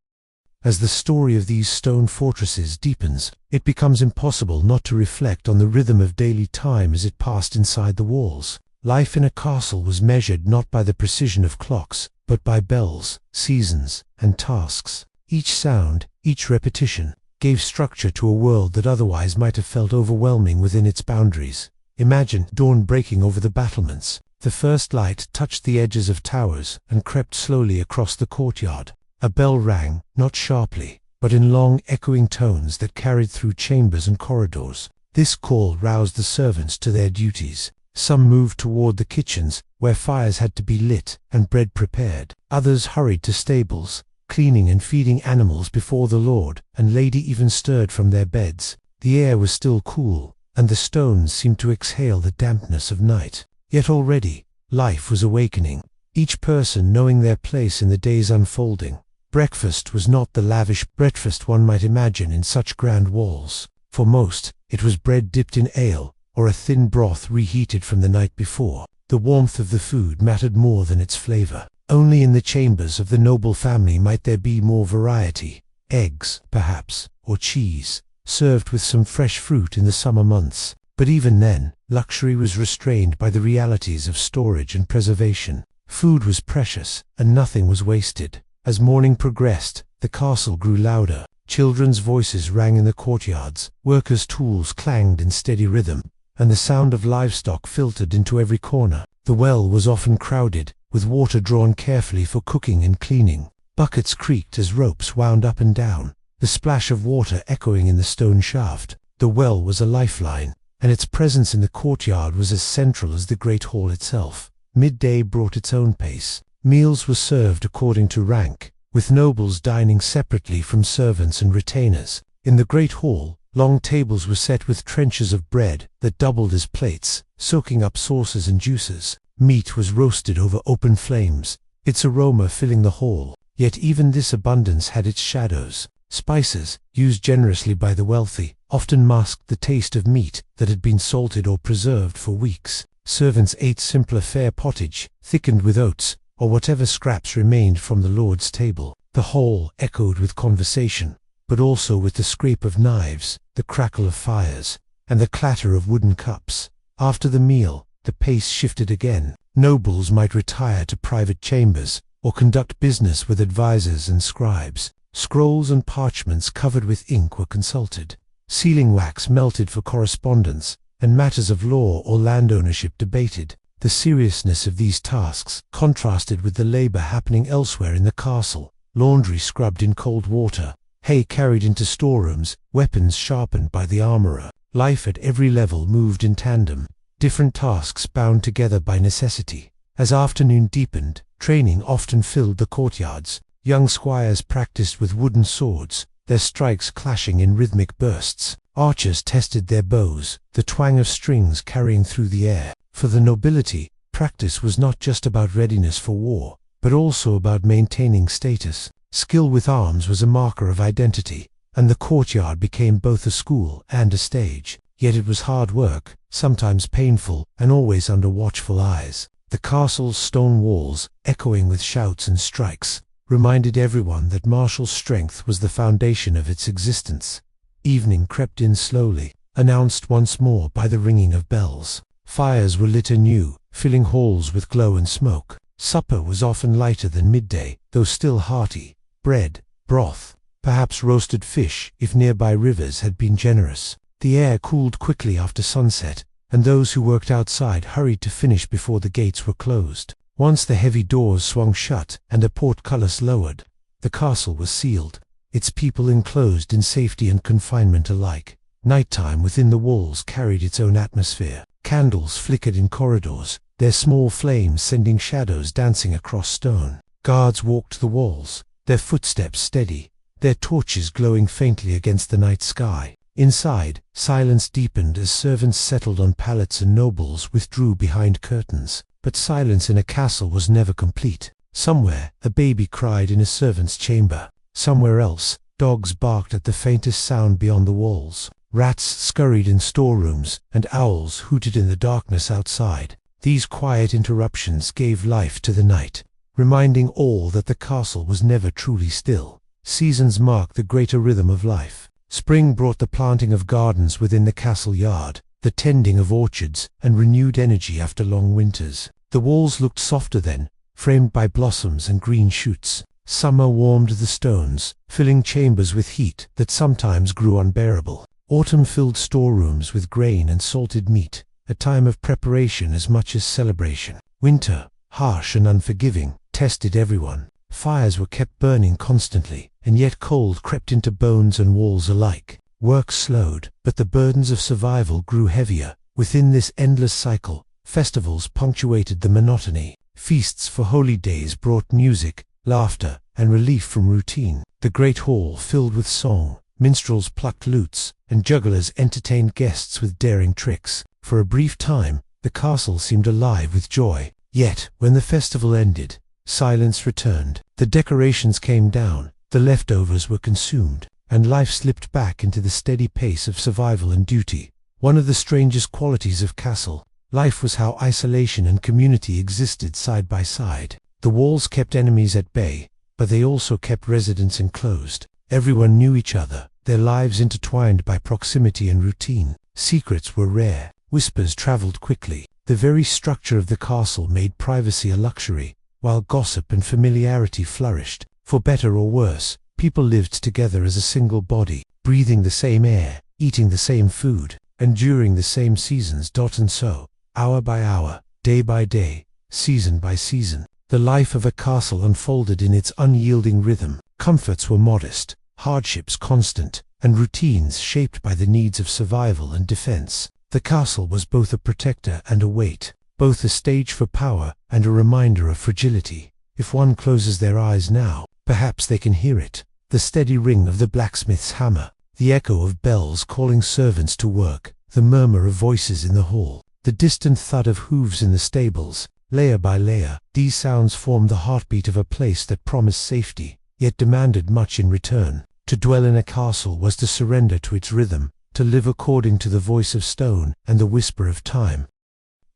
As the story of these stone fortresses deepens, it becomes impossible not to reflect on the rhythm of daily time as it passed inside the walls. Life in a castle was measured not by the precision of clocks, but by bells, seasons, and tasks. Each sound, each repetition, gave structure to a world that otherwise might have felt overwhelming within its boundaries. Imagine dawn breaking over the battlements. The first light touched the edges of towers and crept slowly across the courtyard. A bell rang, not sharply, but in long, echoing tones that carried through chambers and corridors. This call roused the servants to their duties. Some moved toward the kitchens, where fires had to be lit and bread prepared. Others hurried to stables, cleaning and feeding animals before the lord and lady even stirred from their beds. The air was still cool, and the stones seemed to exhale the dampness of night. Yet already, life was awakening, each person knowing their place in the day's unfolding. Breakfast was not the lavish breakfast one might imagine in such grand walls. For most, it was bread dipped in ale, or a thin broth reheated from the night before. The warmth of the food mattered more than its flavor. Only in the chambers of the noble family might there be more variety. Eggs, perhaps, or cheese, served with some fresh fruit in the summer months. But even then, luxury was restrained by the realities of storage and preservation. Food was precious, and nothing was wasted. As morning progressed, the castle grew louder. Children's voices rang in the courtyards, workers' tools clanged in steady rhythm, and the sound of livestock filtered into every corner. The well was often crowded, with water drawn carefully for cooking and cleaning. Buckets creaked as ropes wound up and down, the splash of water echoing in the stone shaft. The well was a lifeline, and its presence in the courtyard was as central as the great hall itself. Midday brought its own pace. Meals were served according to rank, with nobles dining separately from servants and retainers. In the great hall, long tables were set with trenchers of bread that doubled as plates, soaking up sauces and juices. Meat was roasted over open flames, its aroma filling the hall. Yet even this abundance had its shadows. Spices, used generously by the wealthy, often masked the taste of meat that had been salted or preserved for weeks. Servants ate simpler fare pottage, thickened with oats, or whatever scraps remained from the lord's table. The hall echoed with conversation, but also with the scrape of knives, the crackle of fires, and the clatter of wooden cups. After the meal, the pace shifted again. Nobles might retire to private chambers, or conduct business with advisors and scribes. Scrolls and parchments covered with ink were consulted. Sealing wax melted for correspondence, and matters of law or land ownership debated. The seriousness of these tasks contrasted with the labor happening elsewhere in the castle. laundry scrubbed in cold water, hay carried into storerooms, weapons sharpened by the armorer. Life at every level moved in tandem, different tasks bound together by necessity. As afternoon deepened, training often filled the courtyards. Young squires practiced with wooden swords, their strikes clashing in rhythmic bursts. Archers tested their bows, the twang of strings carrying through the air. For the nobility, practice was not just about readiness for war, but also about maintaining status. Skill with arms was a marker of identity, and the courtyard became both a school and a stage. Yet it was hard work, sometimes painful, and always under watchful eyes. The castle's stone walls, echoing with shouts and strikes, reminded everyone that martial strength was the foundation of its existence. Evening crept in slowly, announced once more by the ringing of bells. Fires were lit anew, filling halls with glow and smoke. Supper was often lighter than midday, though still hearty. Bread, broth, perhaps roasted fish, if nearby rivers had been generous. The air cooled quickly after sunset, and those who worked outside hurried to finish before the gates were closed. Once the heavy doors swung shut and a portcullis lowered, the castle was sealed, its people enclosed in safety and confinement alike. Nighttime within the walls carried its own atmosphere. Candles flickered in corridors, their small flames sending shadows dancing across stone. Guards walked the walls, their footsteps steady, their torches glowing faintly against the night sky. Inside, silence deepened as servants settled on pallets and nobles withdrew behind curtains. But silence in a castle was never complete. Somewhere, a baby cried in a servant's chamber. Somewhere else, dogs barked at the faintest sound beyond the walls. Rats scurried in storerooms, and owls hooted in the darkness outside. These quiet interruptions gave life to the night, reminding all that the castle was never truly still. Seasons marked the greater rhythm of life. Spring brought the planting of gardens within the castle yard, the tending of orchards, and renewed energy after long winters. The walls looked softer then, framed by blossoms and green shoots. Summer warmed the stones, filling chambers with heat that sometimes grew unbearable. Autumn filled storerooms with grain and salted meat, a time of preparation as much as celebration. Winter, harsh and unforgiving, tested everyone. Fires were kept burning constantly, and yet cold crept into bones and walls alike. Work slowed, but the burdens of survival grew heavier. Within this endless cycle, festivals punctuated the monotony. Feasts for holy days brought music, laughter, and relief from routine. The great hall filled with song, minstrels plucked lutes, and jugglers entertained guests with daring tricks. For a brief time, the castle seemed alive with joy. Yet, when the festival ended, silence returned. The decorations came down, the leftovers were consumed, and life slipped back into the steady pace of survival and duty. One of the strangest qualities of castle life was how isolation and community existed side by side. The walls kept enemies at bay, but they also kept residents enclosed. Everyone knew each other, their lives intertwined by proximity and routine. Secrets were rare, whispers traveled quickly. The very structure of the castle made privacy a luxury, while gossip and familiarity flourished. For better or worse, people lived together as a single body, breathing the same air, eating the same food, enduring the same seasons. And so, hour by hour, day by day, season by season, the life of a castle unfolded in its unyielding rhythm. Comforts were modest, hardships constant, and routines shaped by the needs of survival and defense. The castle was both a protector and a weight, both a stage for power and a reminder of fragility. If one closes their eyes now, perhaps they can hear it. The steady ring of the blacksmith's hammer, the echo of bells calling servants to work, the murmur of voices in the hall, the distant thud of hooves in the stables. Layer by layer, these sounds formed the heartbeat of a place that promised safety, yet demanded much in return. To dwell in a castle was to surrender to its rhythm, to live according to the voice of stone and the whisper of time.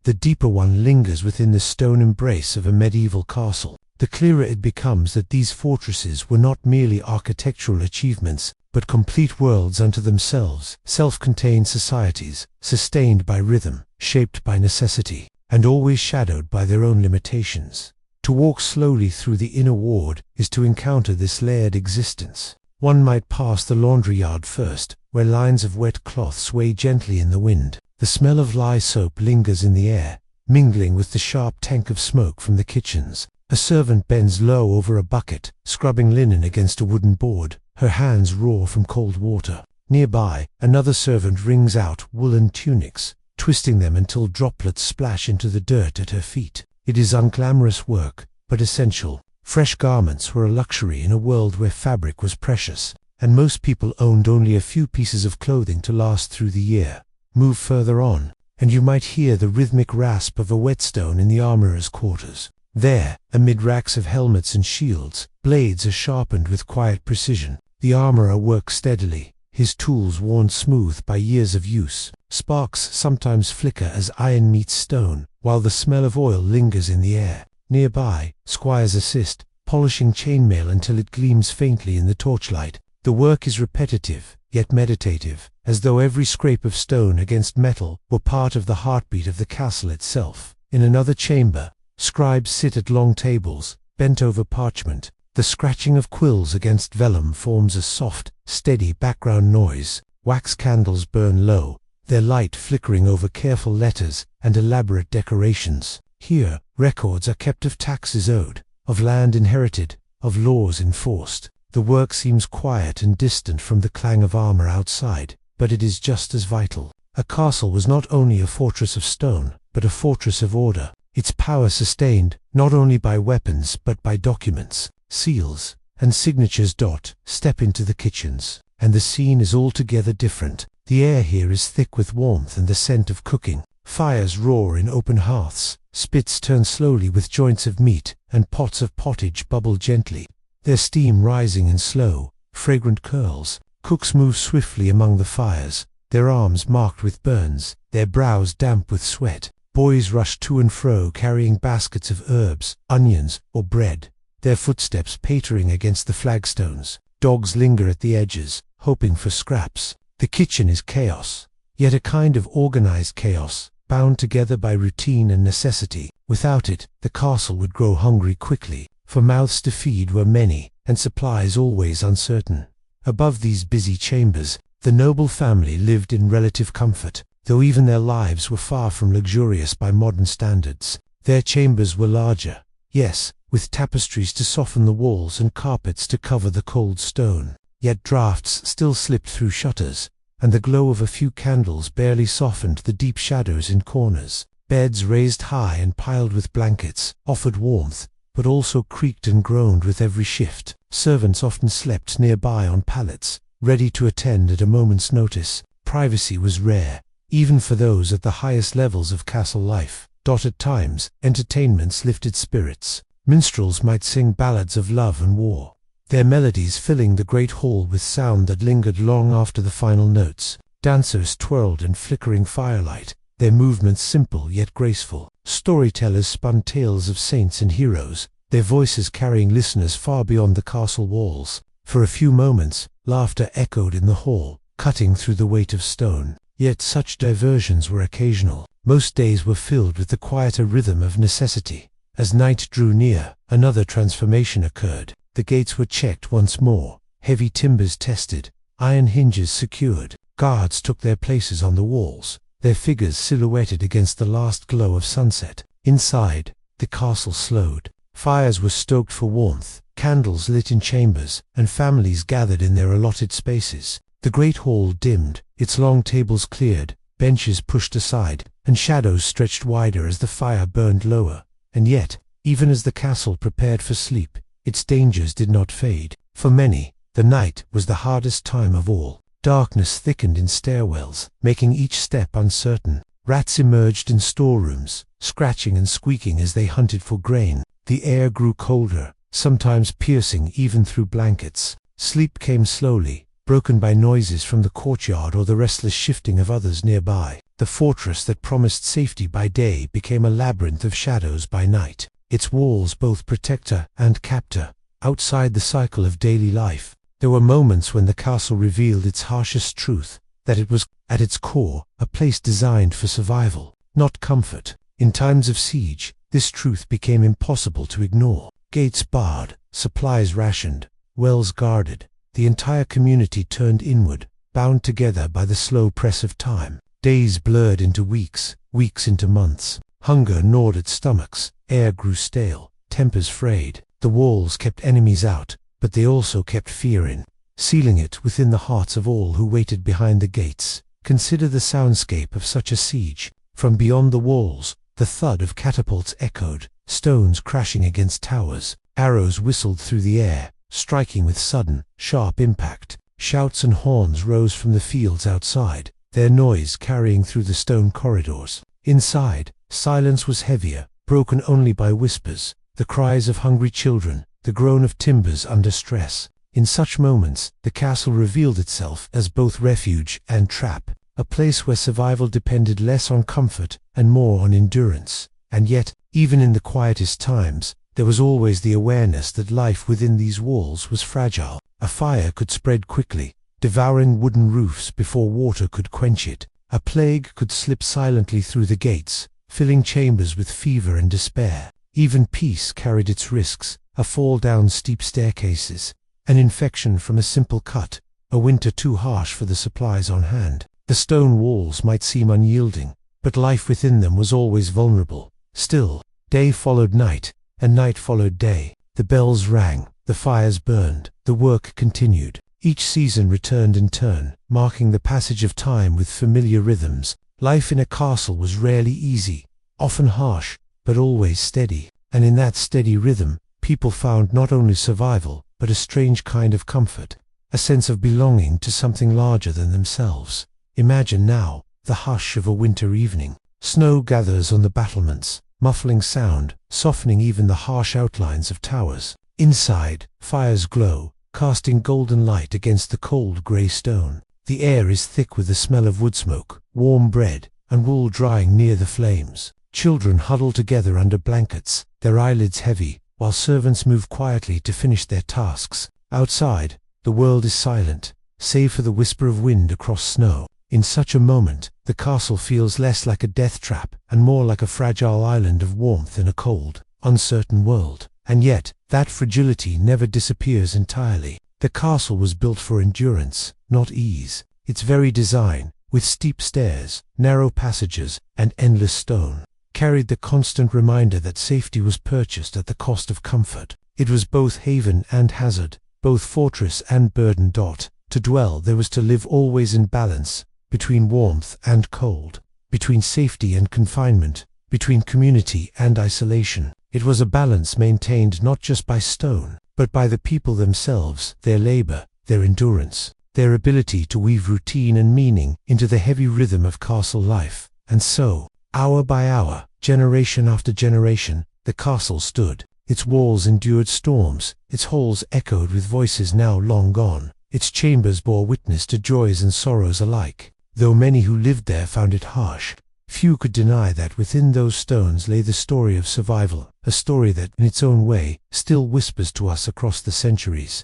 The deeper one lingers within the stone embrace of a medieval castle. The clearer it becomes that these fortresses were not merely architectural achievements, but complete worlds unto themselves, self-contained societies, sustained by rhythm, shaped by necessity, and always shadowed by their own limitations. To walk slowly through the inner ward is to encounter this layered existence. One might pass the laundry yard first, where lines of wet cloth sway gently in the wind. The smell of lye soap lingers in the air, mingling with the sharp tank of smoke from the kitchens. A servant bends low over a bucket, scrubbing linen against a wooden board. Her hands raw from cold water. Nearby, another servant wrings out woolen tunics, twisting them until droplets splash into the dirt at her feet. It is unglamorous work, but essential. Fresh garments were a luxury in a world where fabric was precious, and most people owned only a few pieces of clothing to last through the year. Move further on, and you might hear the rhythmic rasp of a whetstone in the armorer's quarters. There, amid racks of helmets and shields, blades are sharpened with quiet precision. The armorer works steadily, his tools worn smooth by years of use. Sparks sometimes flicker as iron meets stone, while the smell of oil lingers in the air. Nearby, squires assist, polishing chainmail until it gleams faintly in the torchlight. The work is repetitive, yet meditative, as though every scrape of stone against metal were part of the heartbeat of the castle itself. In another chamber, scribes sit at long tables, bent over parchment. The scratching of quills against vellum forms a soft, steady background noise. Wax candles burn low, their light flickering over careful letters and elaborate decorations. Here, records are kept of taxes owed, of land inherited, of laws enforced. The work seems quiet and distant from the clang of armor outside, but it is just as vital. A castle was not only a fortress of stone, but a fortress of order. Its power sustained, not only by weapons but by documents, seals, and signatures. Step into the kitchens, and the scene is altogether different. The air here is thick with warmth and the scent of cooking. Fires roar in open hearths, spits turn slowly with joints of meat, and pots of pottage bubble gently, their steam rising in slow, fragrant curls. Cooks move swiftly among the fires, their arms marked with burns, their brows damp with sweat. Boys rush to and fro carrying baskets of herbs, onions, or bread, their footsteps pattering against the flagstones. Dogs linger at the edges, hoping for scraps. The kitchen is chaos, yet a kind of organized chaos, bound together by routine and necessity. Without it, the castle would grow hungry quickly, for mouths to feed were many, and supplies always uncertain. Above these busy chambers, the noble family lived in relative comfort, though even their lives were far from luxurious by modern standards. Their chambers were larger, yes, with tapestries to soften the walls and carpets to cover the cold stone. Yet drafts still slipped through shutters, and the glow of a few candles barely softened the deep shadows in corners. Beds raised high and piled with blankets offered warmth, but also creaked and groaned with every shift. Servants often slept nearby on pallets, ready to attend at a moment's notice. Privacy was rare, even for those at the highest levels of castle life. At times, entertainments lifted spirits. Minstrels might sing ballads of love and war, their melodies filling the great hall with sound that lingered long after the final notes. Dancers twirled in flickering firelight, their movements simple yet graceful. Storytellers spun tales of saints and heroes, their voices carrying listeners far beyond the castle walls. For a few moments, laughter echoed in the hall, cutting through the weight of stone. Yet such diversions were occasional. Most days were filled with the quieter rhythm of necessity. As night drew near, another transformation occurred. The gates were checked once more, heavy timbers tested, iron hinges secured. Guards took their places on the walls, their figures silhouetted against the last glow of sunset. Inside, the castle slowed. Fires were stoked for warmth, candles lit in chambers, and families gathered in their allotted spaces. The great hall dimmed, its long tables cleared, benches pushed aside, and shadows stretched wider as the fire burned lower. And yet, even as the castle prepared for sleep, its dangers did not fade. For many, the night was the hardest time of all. Darkness thickened in stairwells, making each step uncertain. Rats emerged in storerooms, scratching and squeaking as they hunted for grain. The air grew colder, sometimes piercing even through blankets. Sleep came slowly, broken by noises from the courtyard or the restless shifting of others nearby. The fortress that promised safety by day became a labyrinth of shadows by night, its walls both protector and captor. Outside the cycle of daily life, there were moments when the castle revealed its harshest truth, that it was, at its core, a place designed for survival, not comfort. In times of siege, this truth became impossible to ignore. Gates barred, supplies rationed, wells guarded. The entire community turned inward, bound together by the slow press of time. Days blurred into weeks, weeks into months. Hunger gnawed at stomachs, air grew stale. tempers frayed. The walls kept enemies out, but they also kept fear in, sealing it within the hearts of all who waited behind the gates. Consider the soundscape of such a siege. From beyond the walls, the thud of catapults echoed, stones crashing against towers, arrows whistled through the air, striking with sudden, sharp impact. Shouts and horns rose from the fields outside, their noise carrying through the stone corridors. Inside, silence was heavier, broken only by whispers, the cries of hungry children, the groan of timbers under stress. In such moments, the castle revealed itself as both refuge and trap, a place where survival depended less on comfort and more on endurance. And yet, even in the quietest times, there was always the awareness that life within these walls was fragile. A fire could spread quickly, devouring wooden roofs before water could quench it. A plague could slip silently through the gates, filling chambers with fever and despair. Even peace carried its risks, a fall down steep staircases, an infection from a simple cut, a winter too harsh for the supplies on hand. The stone walls might seem unyielding, but life within them was always vulnerable. Still, day followed night, and night followed day. The bells rang, the fires burned, the work continued. Each season returned in turn, marking the passage of time with familiar rhythms. Life in a castle was rarely easy, often harsh, but always steady. And in that steady rhythm, people found not only survival, but a strange kind of comfort, a sense of belonging to something larger than themselves. Imagine now the hush of a winter evening. Snow gathers on the battlements, muffling sound, softening even the harsh outlines of towers. Inside, fires glow, casting golden light against the cold grey stone. The air is thick with the smell of wood smoke, warm bread, and wool drying near the flames. Children huddle together under blankets, their eyelids heavy, while servants move quietly to finish their tasks. Outside, the world is silent, save for the whisper of wind across snow. In such a moment, the castle feels less like a death trap and more like a fragile island of warmth in a cold, uncertain world. And yet, that fragility never disappears entirely. The castle was built for endurance, not ease. Its very design, with steep stairs, narrow passages, and endless stone, carried the constant reminder that safety was purchased at the cost of comfort. It was both haven and hazard, both fortress and burden. To dwell there was to live always in balance, between warmth and cold, between safety and confinement, between community and isolation. It was a balance maintained not just by stone, but by the people themselves, their labor, their endurance, their ability to weave routine and meaning into the heavy rhythm of castle life. And so, hour by hour, generation after generation, the castle stood. Its walls endured storms, its halls echoed with voices now long gone, its chambers bore witness to joys and sorrows alike. Though many who lived there found it harsh, few could deny that within those stones lay the story of survival, a story that, in its own way, still whispers to us across the centuries.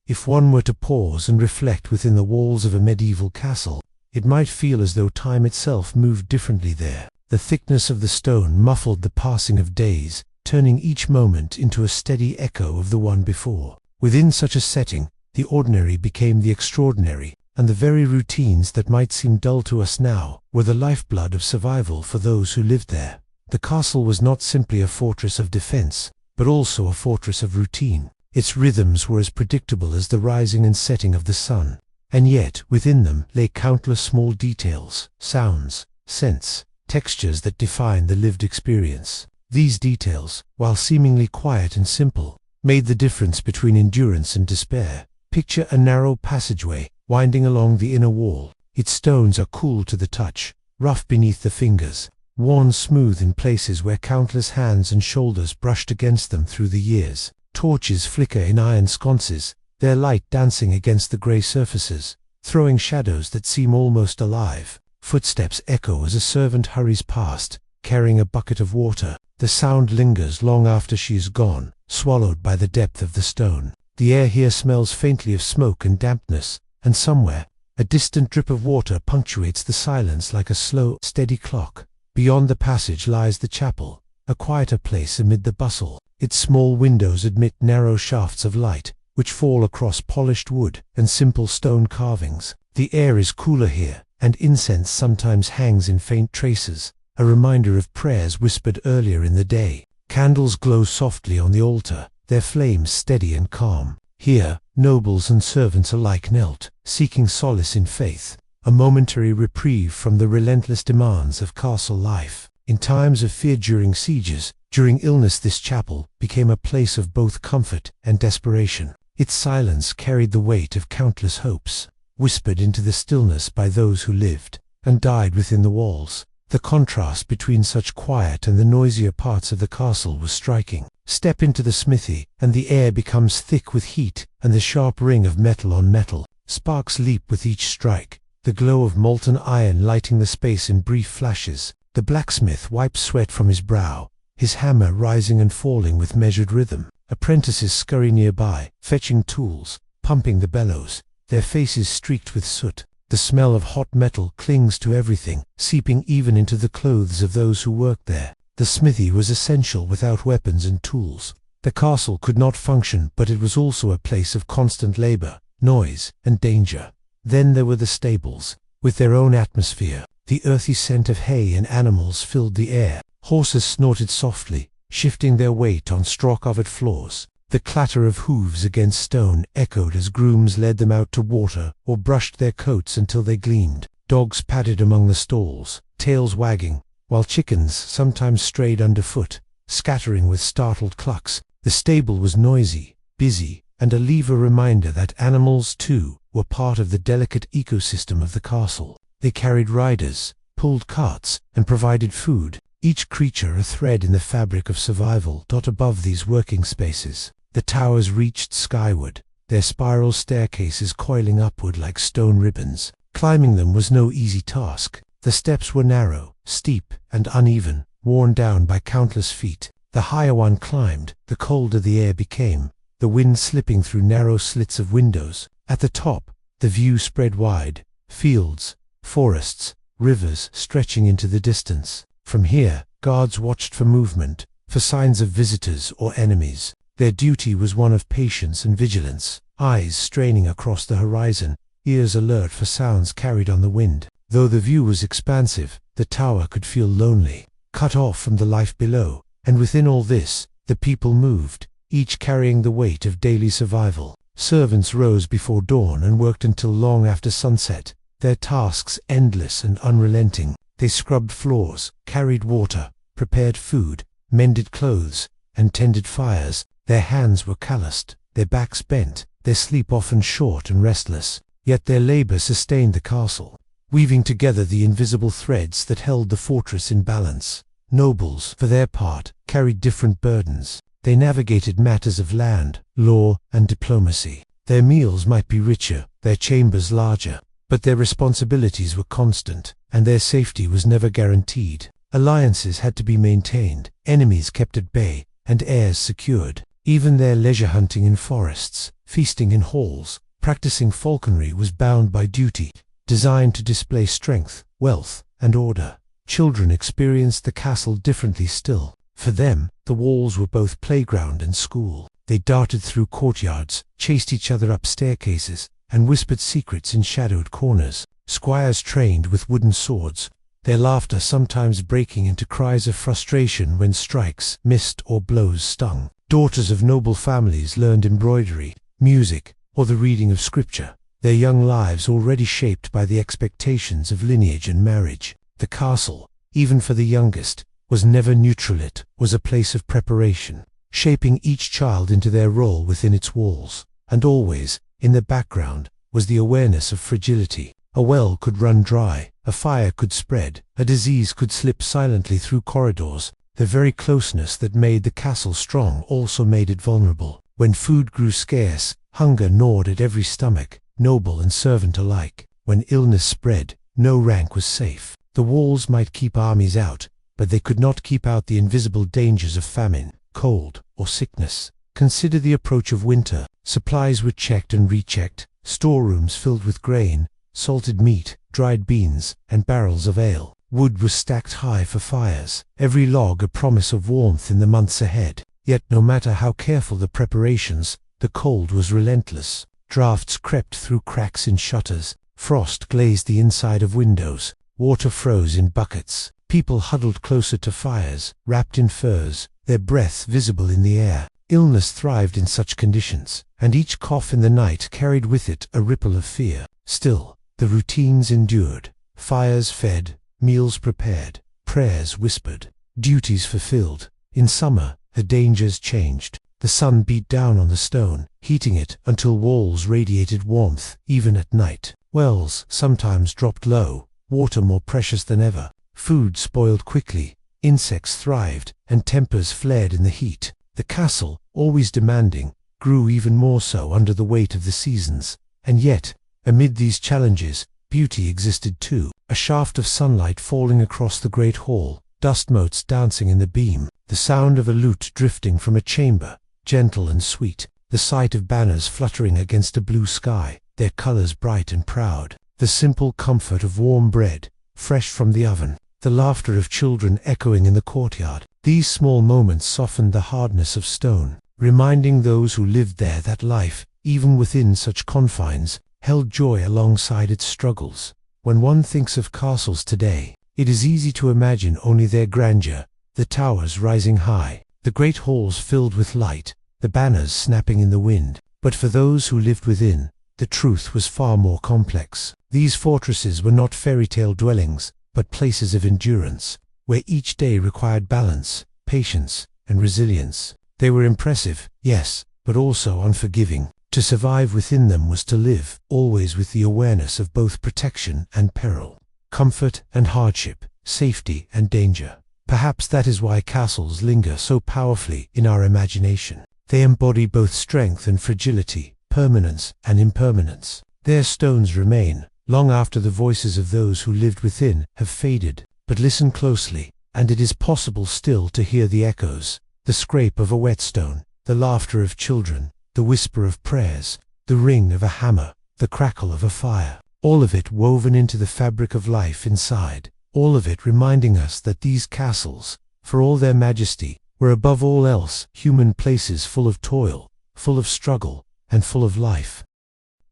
If one were to pause and reflect within the walls of a medieval castle, it might feel as though time itself moved differently there. The thickness of the stone muffled the passing of days, turning each moment into a steady echo of the one before. Within such a setting, the ordinary became the extraordinary, and the very routines that might seem dull to us now were the lifeblood of survival for those who lived there. The castle was not simply a fortress of defense, but also a fortress of routine. Its rhythms were as predictable as the rising and setting of the sun, and yet within them lay countless small details, sounds, scents, textures that defined the lived experience. These details, while seemingly quiet and simple, made the difference between endurance and despair. Picture a narrow passageway winding along the inner wall. Its stones are cool to the touch, rough beneath the fingers, worn smooth in places where countless hands and shoulders brushed against them through the years. Torches flicker in iron sconces, their light dancing against the grey surfaces, throwing shadows that seem almost alive. Footsteps echo as a servant hurries past, carrying a bucket of water. The sound lingers long after she is gone, swallowed by the depth of the stone. The air here smells faintly of smoke and dampness, and somewhere, a distant drip of water punctuates the silence like a slow, steady clock. Beyond the passage lies the chapel, a quieter place amid the bustle. Its small windows admit narrow shafts of light, which fall across polished wood and simple stone carvings. The air is cooler here, and incense sometimes hangs in faint traces, a reminder of prayers whispered earlier in the day. Candles glow softly on the altar, their flames steady and calm. Here, nobles and servants alike knelt, seeking solace in faith, a momentary reprieve from the relentless demands of castle life. In times of fear during sieges, during illness, this chapel became a place of both comfort and desperation. Its silence carried the weight of countless hopes, whispered into the stillness by those who lived and died within the walls. The contrast between such quiet and the noisier parts of the castle was striking. Step into the smithy, and the air becomes thick with heat and the sharp ring of metal on metal. Sparks leap with each strike, the glow of molten iron lighting the space in brief flashes. The blacksmith wipes sweat from his brow, his hammer rising and falling with measured rhythm. Apprentices scurry nearby, fetching tools, pumping the bellows, their faces streaked with soot. The smell of hot metal clings to everything, seeping even into the clothes of those who worked there. The smithy was essential without weapons and tools. The castle could not function, but it was also a place of constant labor, noise, and danger. Then there were the stables, with their own atmosphere. The earthy scent of hay and animals filled the air. Horses snorted softly, shifting their weight on straw-covered floors. The clatter of hooves against stone echoed as grooms led them out to water or brushed their coats until they gleamed. Dogs padded among the stalls, tails wagging, while chickens sometimes strayed underfoot, scattering with startled clucks. The stable was noisy, busy, and a lively reminder that animals, too, were part of the delicate ecosystem of the castle. They carried riders, pulled carts, and provided food, each creature a thread in the fabric of survival. Above these working spaces, the towers reached skyward, their spiral staircases coiling upward like stone ribbons. Climbing them was no easy task. The steps were narrow, steep, and uneven, worn down by countless feet. The higher one climbed, the colder the air became, the wind slipping through narrow slits of windows. At the top, the view spread wide, fields, forests, rivers stretching into the distance. From here, guards watched for movement, for signs of visitors or enemies. Their duty was one of patience and vigilance, eyes straining across the horizon, ears alert for sounds carried on the wind. Though the view was expansive, the tower could feel lonely, cut off from the life below. And within all this, the people moved, each carrying the weight of daily survival. Servants rose before dawn and worked until long after sunset, their tasks endless and unrelenting. They scrubbed floors, carried water, prepared food, mended clothes, and tended fires. Their hands were calloused, their backs bent, their sleep often short and restless. Yet their labor sustained the castle, weaving together the invisible threads that held the fortress in balance. Nobles, for their part, carried different burdens. They navigated matters of land, law, and diplomacy. Their meals might be richer, their chambers larger, but their responsibilities were constant, and their safety was never guaranteed. Alliances had to be maintained, enemies kept at bay, and heirs secured. Even their leisure hunting in forests, feasting in halls, practicing falconry was bound by duty, designed to display strength, wealth, and order. Children experienced the castle differently still. For them, the walls were both playground and school. They darted through courtyards, chased each other up staircases, and whispered secrets in shadowed corners. Squires trained with wooden swords, their laughter sometimes breaking into cries of frustration when strikes missed or blows stung. Daughters of noble families learned embroidery, music, or the reading of scripture, their young lives already shaped by the expectations of lineage and marriage. The castle, even for the youngest, was never neutral. It was a place of preparation, shaping each child into their role within its walls. And always, in the background, was the awareness of fragility. A well could run dry, a fire could spread, a disease could slip silently through corridors. The very closeness that made the castle strong also made it vulnerable. When food grew scarce, hunger gnawed at every stomach, noble and servant alike. When illness spread, no rank was safe. The walls might keep armies out, but they could not keep out the invisible dangers of famine, cold, or sickness. Consider the approach of winter. Supplies were checked and rechecked, storerooms filled with grain, salted meat, dried beans, and barrels of ale. Wood was stacked high for fires, every log a promise of warmth in the months ahead. Yet no matter how careful the preparations, the cold was relentless. Drafts crept through cracks in shutters, frost glazed the inside of windows, water froze in buckets. People huddled closer to fires, wrapped in furs, their breath visible in the air. Illness thrived in such conditions, and each cough in the night carried with it a ripple of fear. Still, the routines endured, fires fed, meals prepared, prayers whispered, duties fulfilled. In summer, the dangers changed. The sun beat down on the stone, heating it until walls radiated warmth, even at night. Wells sometimes dropped low, water more precious than ever. Food spoiled quickly, insects thrived, and tempers flared in the heat. The castle, always demanding, grew even more so under the weight of the seasons. And yet, amid these challenges, beauty existed too. A shaft of sunlight falling across the great hall, dust motes dancing in the beam, the sound of a lute drifting from a chamber, gentle and sweet, the sight of banners fluttering against a blue sky, their colors bright and proud, the simple comfort of warm bread, fresh from the oven, the laughter of children echoing in the courtyard. These small moments softened the hardness of stone, reminding those who lived there that life, even within such confines, held joy alongside its struggles. When one thinks of castles today, it is easy to imagine only their grandeur, the towers rising high, the great halls filled with light, the banners snapping in the wind. But for those who lived within, the truth was far more complex. These fortresses were not fairy tale dwellings, but places of endurance, where each day required balance, patience, and resilience. They were impressive, yes, but also unforgiving. To survive within them was to live, always with the awareness of both protection and peril, comfort and hardship, safety and danger. Perhaps that is why castles linger so powerfully in our imagination. They embody both strength and fragility, permanence and impermanence. Their stones remain, long after the voices of those who lived within have faded. But listen closely, and it is possible still to hear the echoes, the scrape of a whetstone, the laughter of children, the whisper of prayers, the ring of a hammer, the crackle of a fire. All of it woven into the fabric of life inside, all of it reminding us that these castles, for all their majesty, were above all else human places full of toil, full of struggle, and full of life.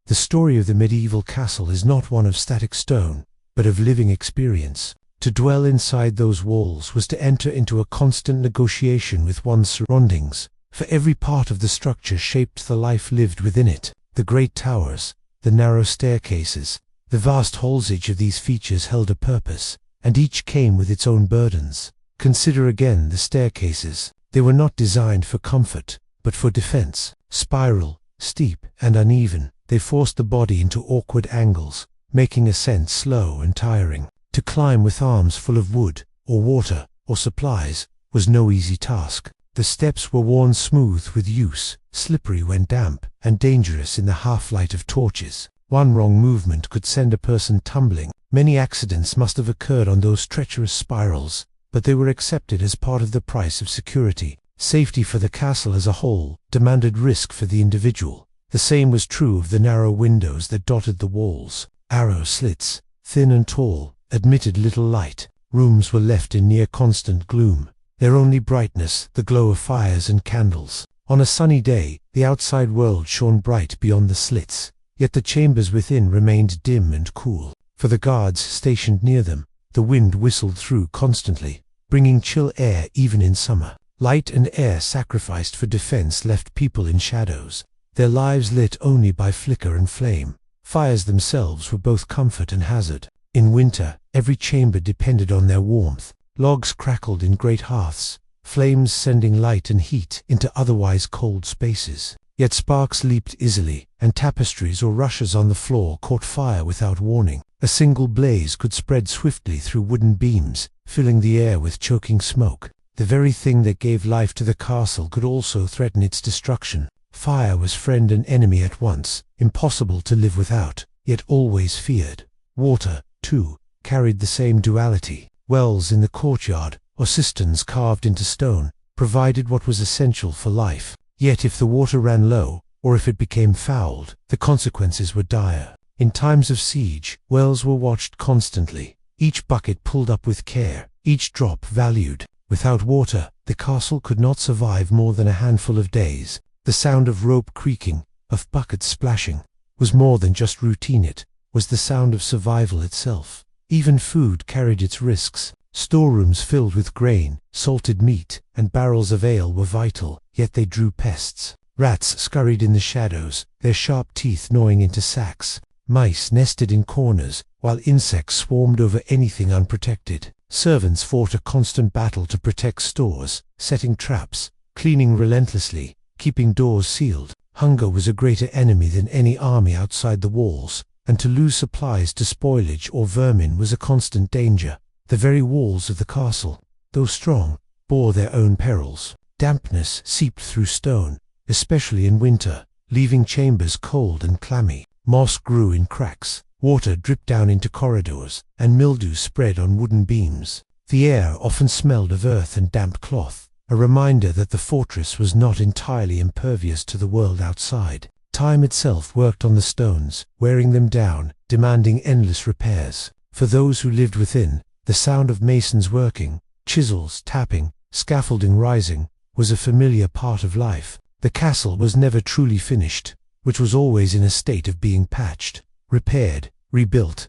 The story of the medieval castle is not one of static stone, but of living experience. To dwell inside those walls was to enter into a constant negotiation with one's surroundings, for every part of the structure shaped the life lived within it. The great towers, the narrow staircases, the vast halls, each of these features held a purpose, and each came with its own burdens. Consider again the staircases. They were not designed for comfort, but for defense. Spiral, steep, and uneven, they forced the body into awkward angles, making ascent slow and tiring. To climb with arms full of wood, or water, or supplies, was no easy task. The steps were worn smooth with use, slippery when damp, and dangerous in the half-light of torches. One wrong movement could send a person tumbling. Many accidents must have occurred on those treacherous spirals, but they were accepted as part of the price of security. Safety for the castle as a whole demanded risk for the individual. The same was true of the narrow windows that dotted the walls. Arrow slits, thin and tall, admitted little light. Rooms were left in near constant gloom, their only brightness the glow of fires and candles. On a sunny day, the outside world shone bright beyond the slits, yet the chambers within remained dim and cool. For the guards stationed near them, the wind whistled through constantly, bringing chill air even in summer. Light and air sacrificed for defense left people in shadows, their lives lit only by flicker and flame. Fires themselves were both comfort and hazard. In winter, every chamber depended on their warmth. Logs crackled in great hearths, flames sending light and heat into otherwise cold spaces. Yet sparks leaped easily, and tapestries or rushes on the floor caught fire without warning. A single blaze could spread swiftly through wooden beams, filling the air with choking smoke. The very thing that gave life to the castle could also threaten its destruction. Fire was friend and enemy at once, impossible to live without, yet always feared. Water, too, carried the same duality. Wells in the courtyard, or cisterns carved into stone, provided what was essential for life. Yet if the water ran low, or if it became fouled, the consequences were dire. In times of siege, wells were watched constantly, each bucket pulled up with care, each drop valued. Without water, the castle could not survive more than a handful of days. The sound of rope creaking, of buckets splashing, was more than just routine. It was the sound of survival itself. Even food carried its risks. Storerooms filled with grain, salted meat, and barrels of ale were vital, yet they drew pests. Rats scurried in the shadows, their sharp teeth gnawing into sacks. Mice nested in corners, while insects swarmed over anything unprotected. Servants fought a constant battle to protect stores, setting traps, cleaning relentlessly, keeping doors sealed. Hunger was a greater enemy than any army outside the walls, and to lose supplies to spoilage or vermin was a constant danger. The very walls of the castle, though strong, bore their own perils. Dampness seeped through stone, especially in winter, leaving chambers cold and clammy. Moss grew in cracks, water dripped down into corridors, and mildew spread on wooden beams. The air often smelled of earth and damp cloth, a reminder that the fortress was not entirely impervious to the world outside. Time itself worked on the stones, wearing them down, demanding endless repairs. For those who lived within, the sound of masons working, chisels tapping, scaffolding rising, was a familiar part of life. The castle was never truly finished, which was always in a state of being patched, repaired, rebuilt,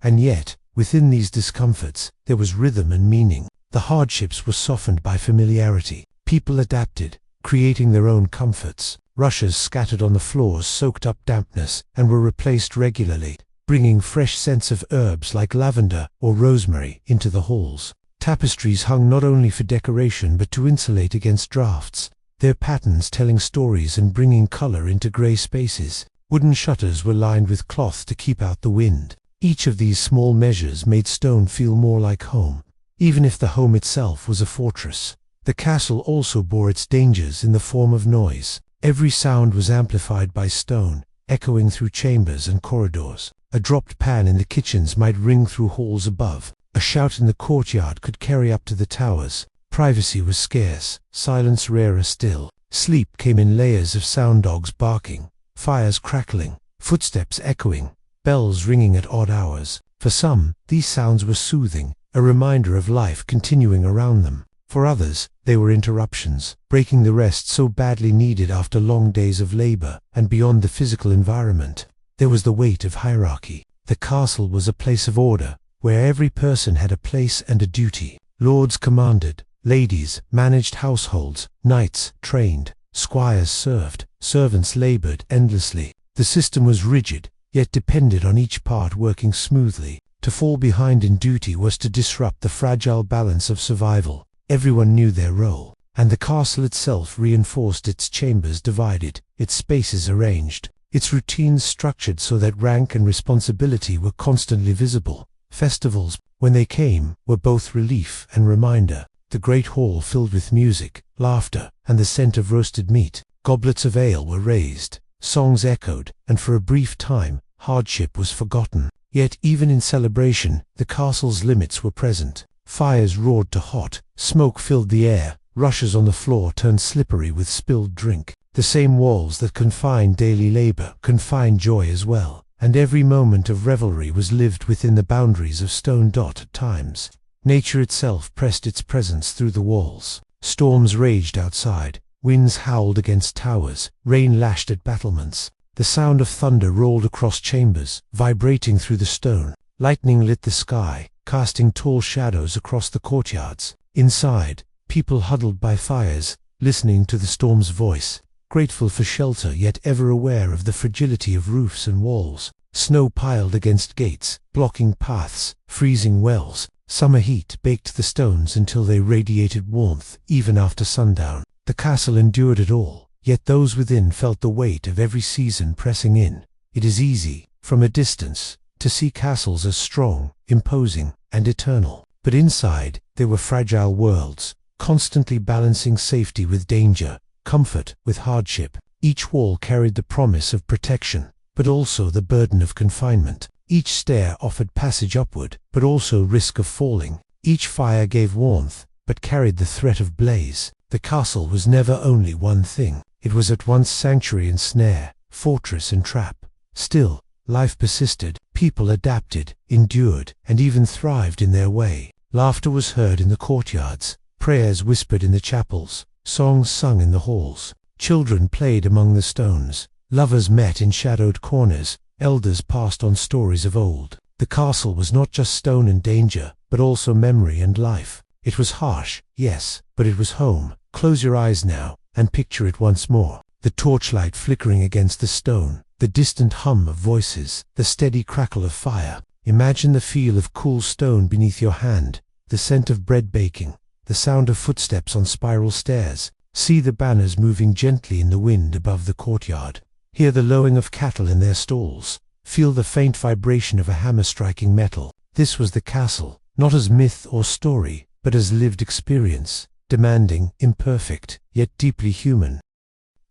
and yet, within these discomforts, there was rhythm and meaning. The hardships were softened by familiarity. People adapted, creating their own comforts. Rushes scattered on the floors soaked up dampness and were replaced regularly, bringing fresh scents of herbs like lavender or rosemary into the halls. Tapestries hung not only for decoration but to insulate against drafts, their patterns telling stories and bringing color into gray spaces. Wooden shutters were lined with cloth to keep out the wind. Each of these small measures made stone feel more like home, even if the home itself was a fortress. The castle also bore its dangers in the form of noise. Every sound was amplified by stone, echoing through chambers and corridors. A dropped pan in the kitchens might ring through halls above. A shout in the courtyard could carry up to the towers. Privacy was scarce, silence rarer still. Sleep came in layers of sound, dogs barking, fires crackling, footsteps echoing, bells ringing at odd hours. For some, these sounds were soothing, a reminder of life continuing around them. For others, they were interruptions, breaking the rest so badly needed after long days of labor. And beyond the physical environment, there was the weight of hierarchy. The castle was a place of order, where every person had a place and a duty. Lords commanded, ladies managed households, knights trained, squires served, servants labored endlessly. The system was rigid, yet depended on each part working smoothly. To fall behind in duty was to disrupt the fragile balance of survival. Everyone knew their role, and the castle itself reinforced its chambers divided, its spaces arranged, its routines structured so that rank and responsibility were constantly visible. Festivals, when they came, were both relief and reminder. The great hall filled with music, laughter, and the scent of roasted meat. Goblets of ale were raised, songs echoed, and for a brief time, hardship was forgotten. Yet even in celebration, the castle's limits were present. Fires roared to hot, smoke filled the air, rushes on the floor turned slippery with spilled drink. The same walls that confined daily labor confined joy as well, and every moment of revelry was lived within the boundaries of stone. At times, nature itself pressed its presence through the walls. Storms raged outside, winds howled against towers, rain lashed at battlements. The sound of thunder rolled across chambers, vibrating through the stone. Lightning lit the sky, casting tall shadows across the courtyards. Inside, people huddled by fires, listening to the storm's voice, grateful for shelter yet ever aware of the fragility of roofs and walls. Snow piled against gates, blocking paths, freezing wells. Summer heat baked the stones until they radiated warmth even after sundown. The castle endured it all, yet those within felt the weight of every season pressing in. It is easy, from a distance, to see castles as strong, imposing, and eternal. But inside, they were fragile worlds, constantly balancing safety with danger, comfort with hardship. Each wall carried the promise of protection, but also the burden of confinement. Each stair offered passage upward, but also risk of falling. Each fire gave warmth, but carried the threat of blaze. The castle was never only one thing. It was at once sanctuary and snare, fortress and trap. Still, life persisted. People adapted, endured, and even thrived in their way. Laughter was heard in the courtyards, prayers whispered in the chapels, songs sung in the halls. Children played among the stones, lovers met in shadowed corners, elders passed on stories of old. The castle was not just stone and danger, but also memory and life. It was harsh, yes, but it was home. Close your eyes now, and picture it once more. The torchlight flickering against the stone, the distant hum of voices, the steady crackle of fire. Imagine the feel of cool stone beneath your hand, the scent of bread baking, the sound of footsteps on spiral stairs. See the banners moving gently in the wind above the courtyard. Hear the lowing of cattle in their stalls. Feel the faint vibration of a hammer striking metal. This was the castle, not as myth or story, but as lived experience, demanding, imperfect, yet deeply human.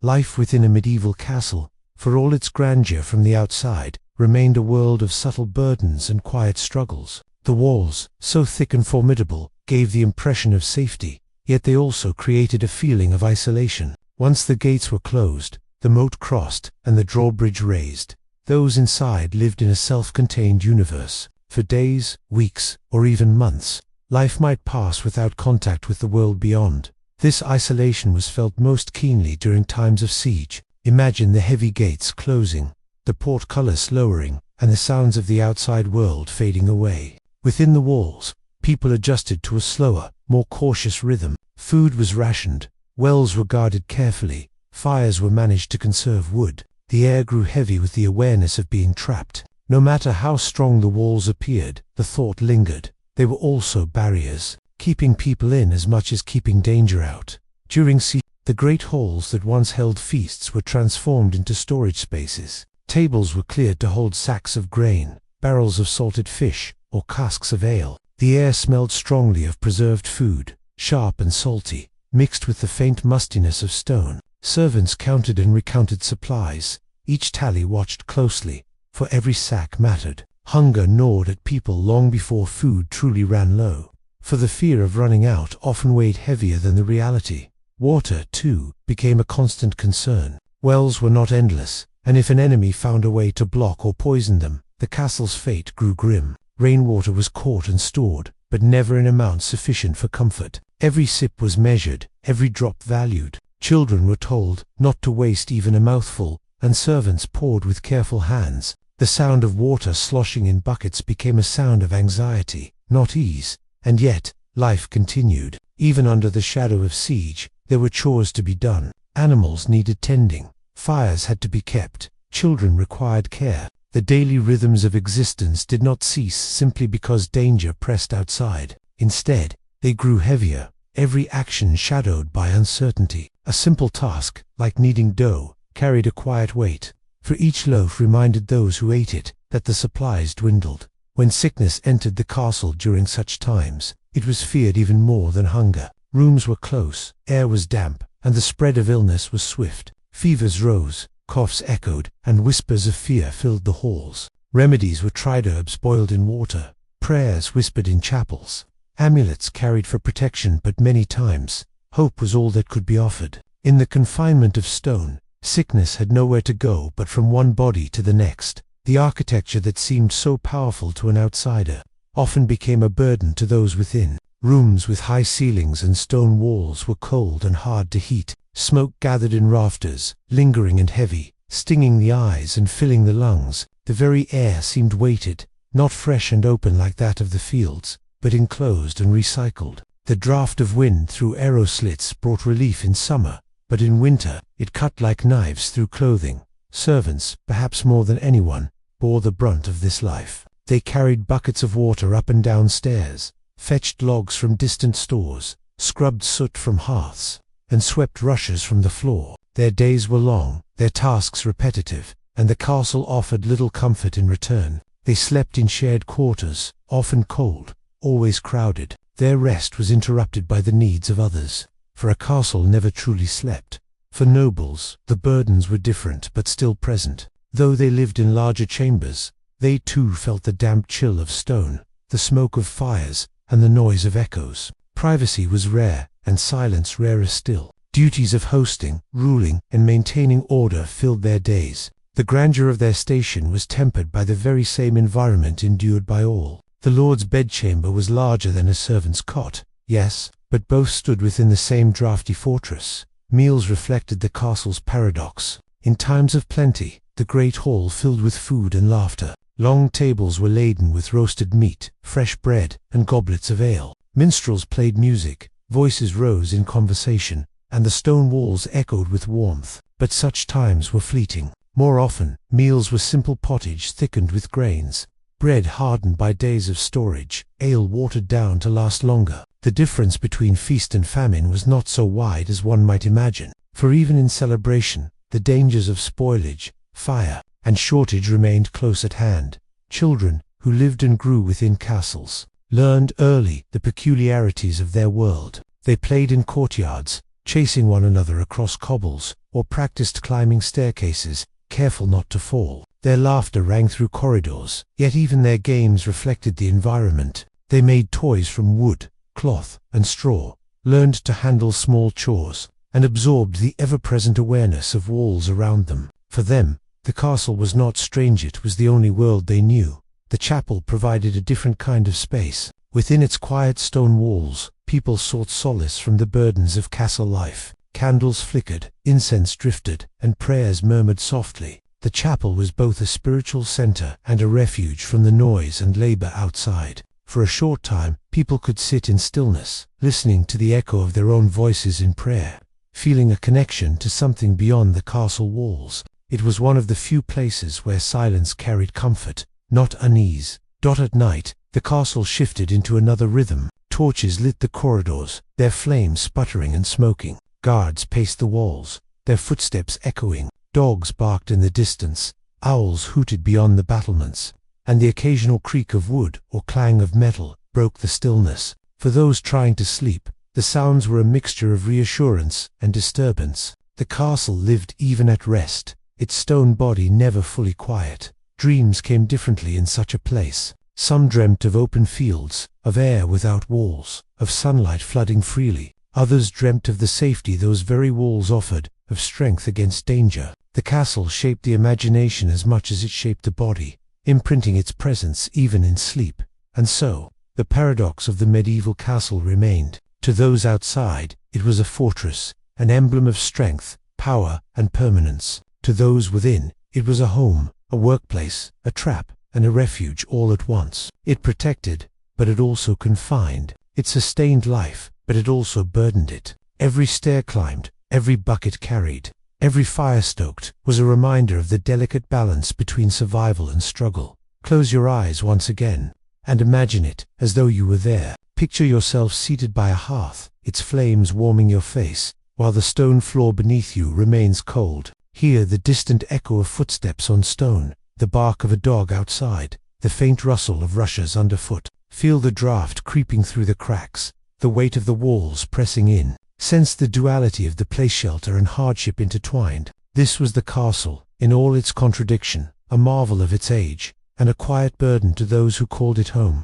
Life within a medieval castle, for all its grandeur from the outside, remained a world of subtle burdens and quiet struggles. The walls, so thick and formidable, gave the impression of safety, yet they also created a feeling of isolation. Once the gates were closed, the moat crossed, and the drawbridge raised, those inside lived in a self-contained universe. For days, weeks, or even months, life might pass without contact with the world beyond. This isolation was felt most keenly during times of siege. Imagine the heavy gates closing, the portcullis lowering, and the sounds of the outside world fading away. Within the walls, people adjusted to a slower, more cautious rhythm. Food was rationed, wells were guarded carefully, fires were managed to conserve wood. The air grew heavy with the awareness of being trapped. No matter how strong the walls appeared, the thought lingered. They were also barriers, keeping people in as much as keeping danger out. During siege, the great halls that once held feasts were transformed into storage spaces. Tables were cleared to hold sacks of grain, barrels of salted fish, or casks of ale. The air smelled strongly of preserved food, sharp and salty, mixed with the faint mustiness of stone. Servants counted and recounted supplies, each tally watched closely, for every sack mattered. Hunger gnawed at people long before food truly ran low, for the fear of running out often weighed heavier than the reality. Water, too, became a constant concern. Wells were not endless, and if an enemy found a way to block or poison them, the castle's fate grew grim. Rainwater was caught and stored, but never in amounts sufficient for comfort. Every sip was measured, every drop valued. Children were told not to waste even a mouthful, and servants poured with careful hands. The sound of water sloshing in buckets became a sound of anxiety, not ease. And yet, life continued. Even under the shadow of siege, there were chores to be done. Animals needed tending. Fires had to be kept. Children required care. The daily rhythms of existence did not cease simply because danger pressed outside. Instead, they grew heavier, every action shadowed by uncertainty. A simple task, like kneading dough, carried a quiet weight, for each loaf reminded those who ate it that the supplies dwindled. When sickness entered the castle during such times, it was feared even more than hunger. Rooms were close, air was damp, and the spread of illness was swift. Fevers rose, coughs echoed, and whispers of fear filled the halls. Remedies were tried, herbs boiled in water, prayers whispered in chapels, amulets carried for protection, but many times, hope was all that could be offered. In the confinement of stone, sickness had nowhere to go but from one body to the next. The architecture that seemed so powerful to an outsider often became a burden to those within. Rooms with high ceilings and stone walls were cold and hard to heat. Smoke gathered in rafters, lingering and heavy, stinging the eyes and filling the lungs. The very air seemed weighted, not fresh and open like that of the fields, but enclosed and recycled. The draft of wind through arrow slits brought relief in summer, but in winter it cut like knives through clothing. Servants, perhaps more than anyone, bore the brunt of this life. They carried buckets of water up and down stairs, fetched logs from distant stores, scrubbed soot from hearths, and swept rushes from the floor. Their days were long, their tasks repetitive, and the castle offered little comfort in return. They slept in shared quarters, often cold, always crowded. Their rest was interrupted by the needs of others, for a castle never truly slept. For nobles, the burdens were different but still present. Though they lived in larger chambers, they too felt the damp chill of stone, the smoke of fires, and the noise of echoes. Privacy was rare, and silence rarer still. Duties of hosting, ruling, and maintaining order filled their days. The grandeur of their station was tempered by the very same environment endured by all. The lord's bedchamber was larger than a servant's cot, yes, but both stood within the same drafty fortress. Meals reflected the castle's paradox. In times of plenty, the great hall filled with food and laughter. Long tables were laden with roasted meat, fresh bread, and goblets of ale. Minstrels played music, voices rose in conversation, and the stone walls echoed with warmth. But such times were fleeting. More often, meals were simple pottage thickened with grains, bread hardened by days of storage, ale watered down to last longer. The difference between feast and famine was not so wide as one might imagine, for even in celebration, the dangers of spoilage, fire, and shortage remained close at hand. Children, who lived and grew within castles, learned early the peculiarities of their world. They played in courtyards, chasing one another across cobbles, or practiced climbing staircases, careful not to fall. Their laughter rang through corridors, yet even their games reflected the environment. They made toys from wood, cloth, and straw, learned to handle small chores, and absorbed the ever-present awareness of walls around them. For them, the castle was not strange, it was the only world they knew. The chapel provided a different kind of space. Within its quiet stone walls, people sought solace from the burdens of castle life. Candles flickered, incense drifted, and prayers murmured softly. The chapel was both a spiritual center and a refuge from the noise and labor outside. For a short time, people could sit in stillness, listening to the echo of their own voices in prayer, feeling a connection to something beyond the castle walls. It was one of the few places where silence carried comfort, not unease. At night, the castle shifted into another rhythm. Torches lit the corridors, their flames sputtering and smoking. Guards paced the walls, their footsteps echoing. Dogs barked in the distance, owls hooted beyond the battlements, and the occasional creak of wood or clang of metal broke the stillness. For those trying to sleep, the sounds were a mixture of reassurance and disturbance. The castle lived even at rest, its stone body never fully quiet. Dreams came differently in such a place. Some dreamt of open fields, of air without walls, of sunlight flooding freely. Others dreamt of the safety those very walls offered, of strength against danger. The castle shaped the imagination as much as it shaped the body, imprinting its presence even in sleep. And so, the paradox of the medieval castle remained. To those outside, it was a fortress, an emblem of strength, power, and permanence. To those within, it was a home, a workplace, a trap, and a refuge all at once. It protected, but it also confined. It sustained life, but it also burdened it. Every stair climbed, every bucket carried, every fire stoked was a reminder of the delicate balance between survival and struggle. Close your eyes once again, and imagine it as though you were there. Picture yourself seated by a hearth, its flames warming your face, while the stone floor beneath you remains cold. Hear the distant echo of footsteps on stone, the bark of a dog outside, the faint rustle of rushes underfoot. Feel the draft creeping through the cracks, the weight of the walls pressing in. Sense the duality of the place, shelter and hardship intertwined. This was the castle, in all its contradiction, a marvel of its age, and a quiet burden to those who called it home.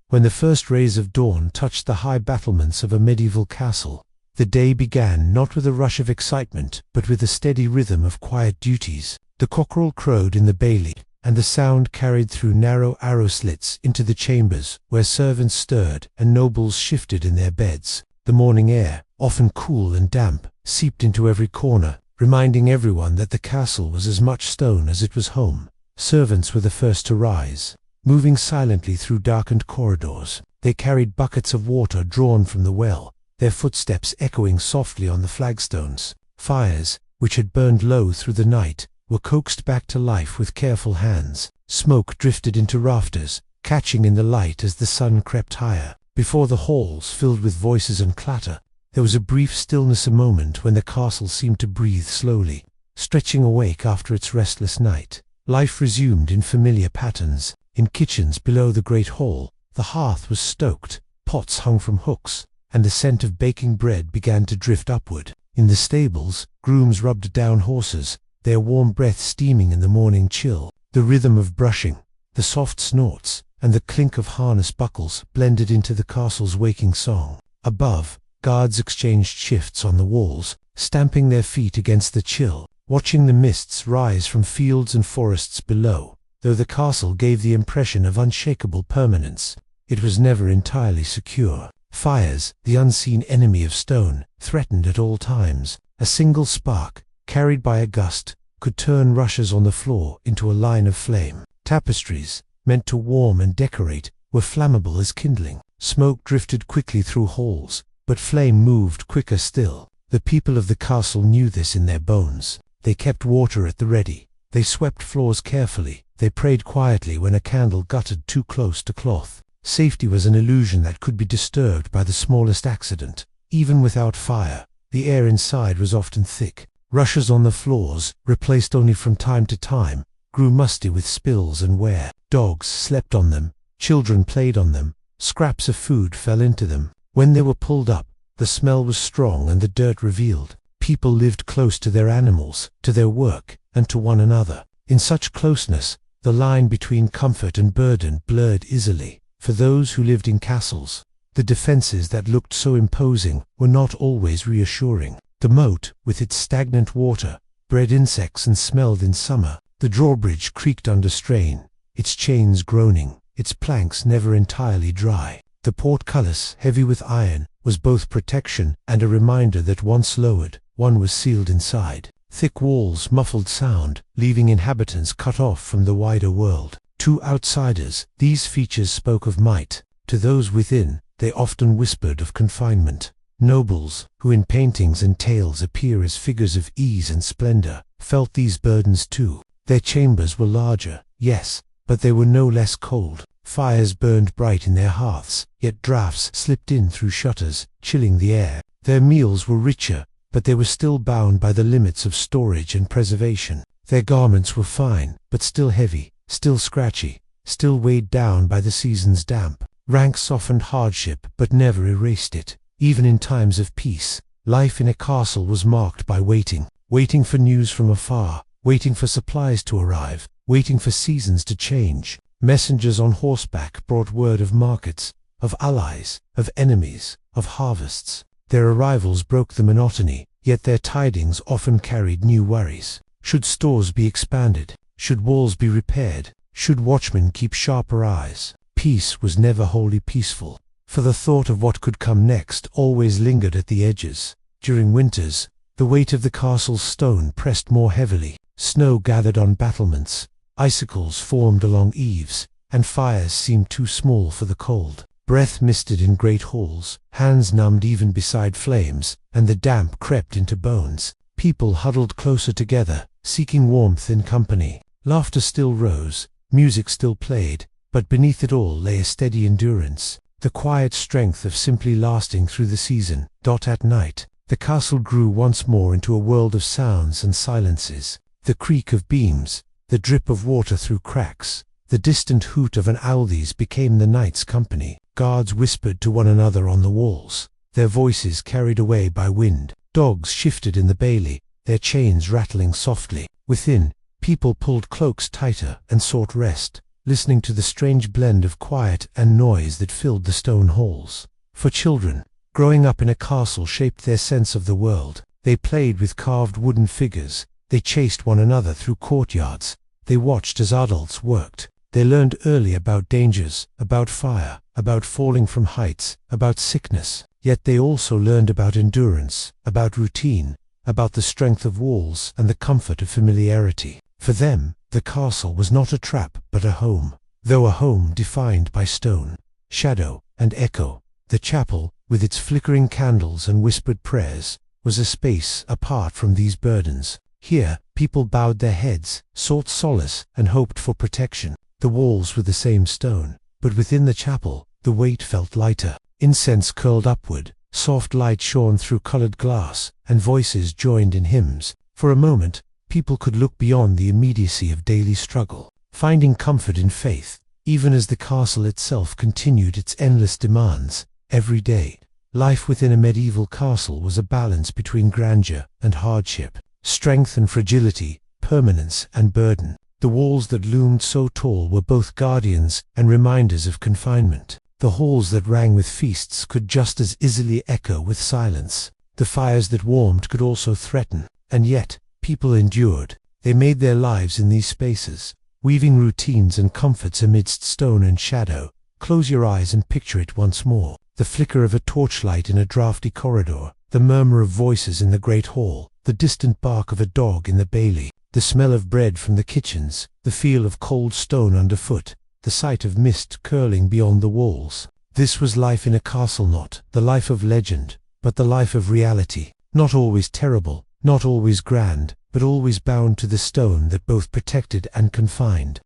When the first rays of dawn touched the high battlements of a medieval castle, the day began not with a rush of excitement, but with a steady rhythm of quiet duties. The cockerel crowed in the bailey, and the sound carried through narrow arrow slits into the chambers where servants stirred and nobles shifted in their beds. The morning air, often cool and damp, seeped into every corner, reminding everyone that the castle was as much stone as it was home. Servants were the first to rise, moving silently through darkened corridors. They carried buckets of water drawn from the well, their footsteps echoing softly on the flagstones. Fires, which had burned low through the night, were coaxed back to life with careful hands. Smoke drifted into rafters, catching in the light as the sun crept higher. Before the halls filled with voices and clatter, there was a brief stillness, a moment when the castle seemed to breathe slowly, stretching awake after its restless night. Life resumed in familiar patterns. In kitchens below the great hall, the hearth was stoked, pots hung from hooks, and the scent of baking bread began to drift upward. In the stables, grooms rubbed down horses, their warm breath steaming in the morning chill. The rhythm of brushing, the soft snorts, and the clink of harness buckles blended into the castle's waking song. Above, guards exchanged shifts on the walls, stamping their feet against the chill, watching the mists rise from fields and forests below. Though the castle gave the impression of unshakable permanence, it was never entirely secure. Fires, the unseen enemy of stone, threatened at all times. A single spark, carried by a gust, could turn rushes on the floor into a line of flame. Tapestries, meant to warm and decorate, were flammable as kindling. Smoke drifted quickly through halls, but flame moved quicker still. The people of the castle knew this in their bones. They kept water at the ready. They swept floors carefully. They prayed quietly when a candle guttered too close to cloth. Safety was an illusion that could be disturbed by the smallest accident. Even without fire, the air inside was often thick. Rushes on the floors, replaced only from time to time, grew musty with spills and wear. Dogs slept on them. Children played on them. Scraps of food fell into them. When they were pulled up, the smell was strong and the dirt revealed. People lived close to their animals, to their work, and to one another. In such closeness, the line between comfort and burden blurred easily. For those who lived in castles, the defenses that looked so imposing were not always reassuring. The moat, with its stagnant water, bred insects and smelled in summer. The drawbridge creaked under strain, its chains groaning, its planks never entirely dry. The portcullis, heavy with iron, was both protection and a reminder that once lowered, one was sealed inside. Thick walls muffled sound, leaving inhabitants cut off from the wider world. To outsiders, these features spoke of might. To those within, they often whispered of confinement. Nobles, who in paintings and tales appear as figures of ease and splendor, felt these burdens too. Their chambers were larger, yes, but they were no less cold. Fires burned bright in their hearths, yet draughts slipped in through shutters, chilling the air. Their meals were richer, but they were still bound by the limits of storage and preservation. Their garments were fine, but still heavy, still scratchy, still weighed down by the season's damp. Rank softened hardship, but never erased it. Even in times of peace, life in a castle was marked by waiting. Waiting for news from afar, waiting for supplies to arrive, waiting for seasons to change. Messengers on horseback brought word of markets, of allies, of enemies, of harvests. Their arrivals broke the monotony, yet their tidings often carried new worries. Should stores be expanded? Should walls be repaired? Should watchmen keep sharper eyes? Peace was never wholly peaceful, for the thought of what could come next always lingered at the edges. During winters, the weight of the castle's stone pressed more heavily. Snow gathered on battlements, icicles formed along eaves, and fires seemed too small for the cold. Breath misted in great halls, hands numbed even beside flames, and the damp crept into bones. People huddled closer together, seeking warmth in company. Laughter still rose, music still played, but beneath it all lay a steady endurance, the quiet strength of simply lasting through the season. At night, the castle grew once more into a world of sounds and silences. The creak of beams, the drip of water through cracks, the distant hoot of an owl's became the night's company. Guards whispered to one another on the walls, their voices carried away by wind. Dogs shifted in the bailey, their chains rattling softly. Within, people pulled cloaks tighter and sought rest, listening to the strange blend of quiet and noise that filled the stone halls. For children, growing up in a castle shaped their sense of the world. They played with carved wooden figures, they chased one another through courtyards, they watched as adults worked. They learned early about dangers, about fire, about falling from heights, about sickness. Yet they also learned about endurance, about routine, about the strength of walls and the comfort of familiarity. For them, the castle was not a trap but a home, though a home defined by stone, shadow, and echo. The chapel, with its flickering candles and whispered prayers, was a space apart from these burdens. Here, people bowed their heads, sought solace, and hoped for protection. The walls were the same stone, but within the chapel, the weight felt lighter. Incense curled upward, soft light shone through colored glass, and voices joined in hymns. For a moment, people could look beyond the immediacy of daily struggle, finding comfort in faith, even as the castle itself continued its endless demands. Every day, life within a medieval castle was a balance between grandeur and hardship, strength and fragility, permanence and burden. The walls that loomed so tall were both guardians and reminders of confinement. The halls that rang with feasts could just as easily echo with silence. The fires that warmed could also threaten. And yet, people endured. They made their lives in these spaces, weaving routines and comforts amidst stone and shadow. Close your eyes and picture it once more. The flicker of a torchlight in a drafty corridor, the murmur of voices in the great hall, the distant bark of a dog in the bailey. the smell of bread from the kitchens, the feel of cold stone underfoot, the sight of mist curling beyond the walls. This was life in a castle, not the life of legend, but the life of reality, not always terrible, not always grand, but always bound to the stone that both protected and confined.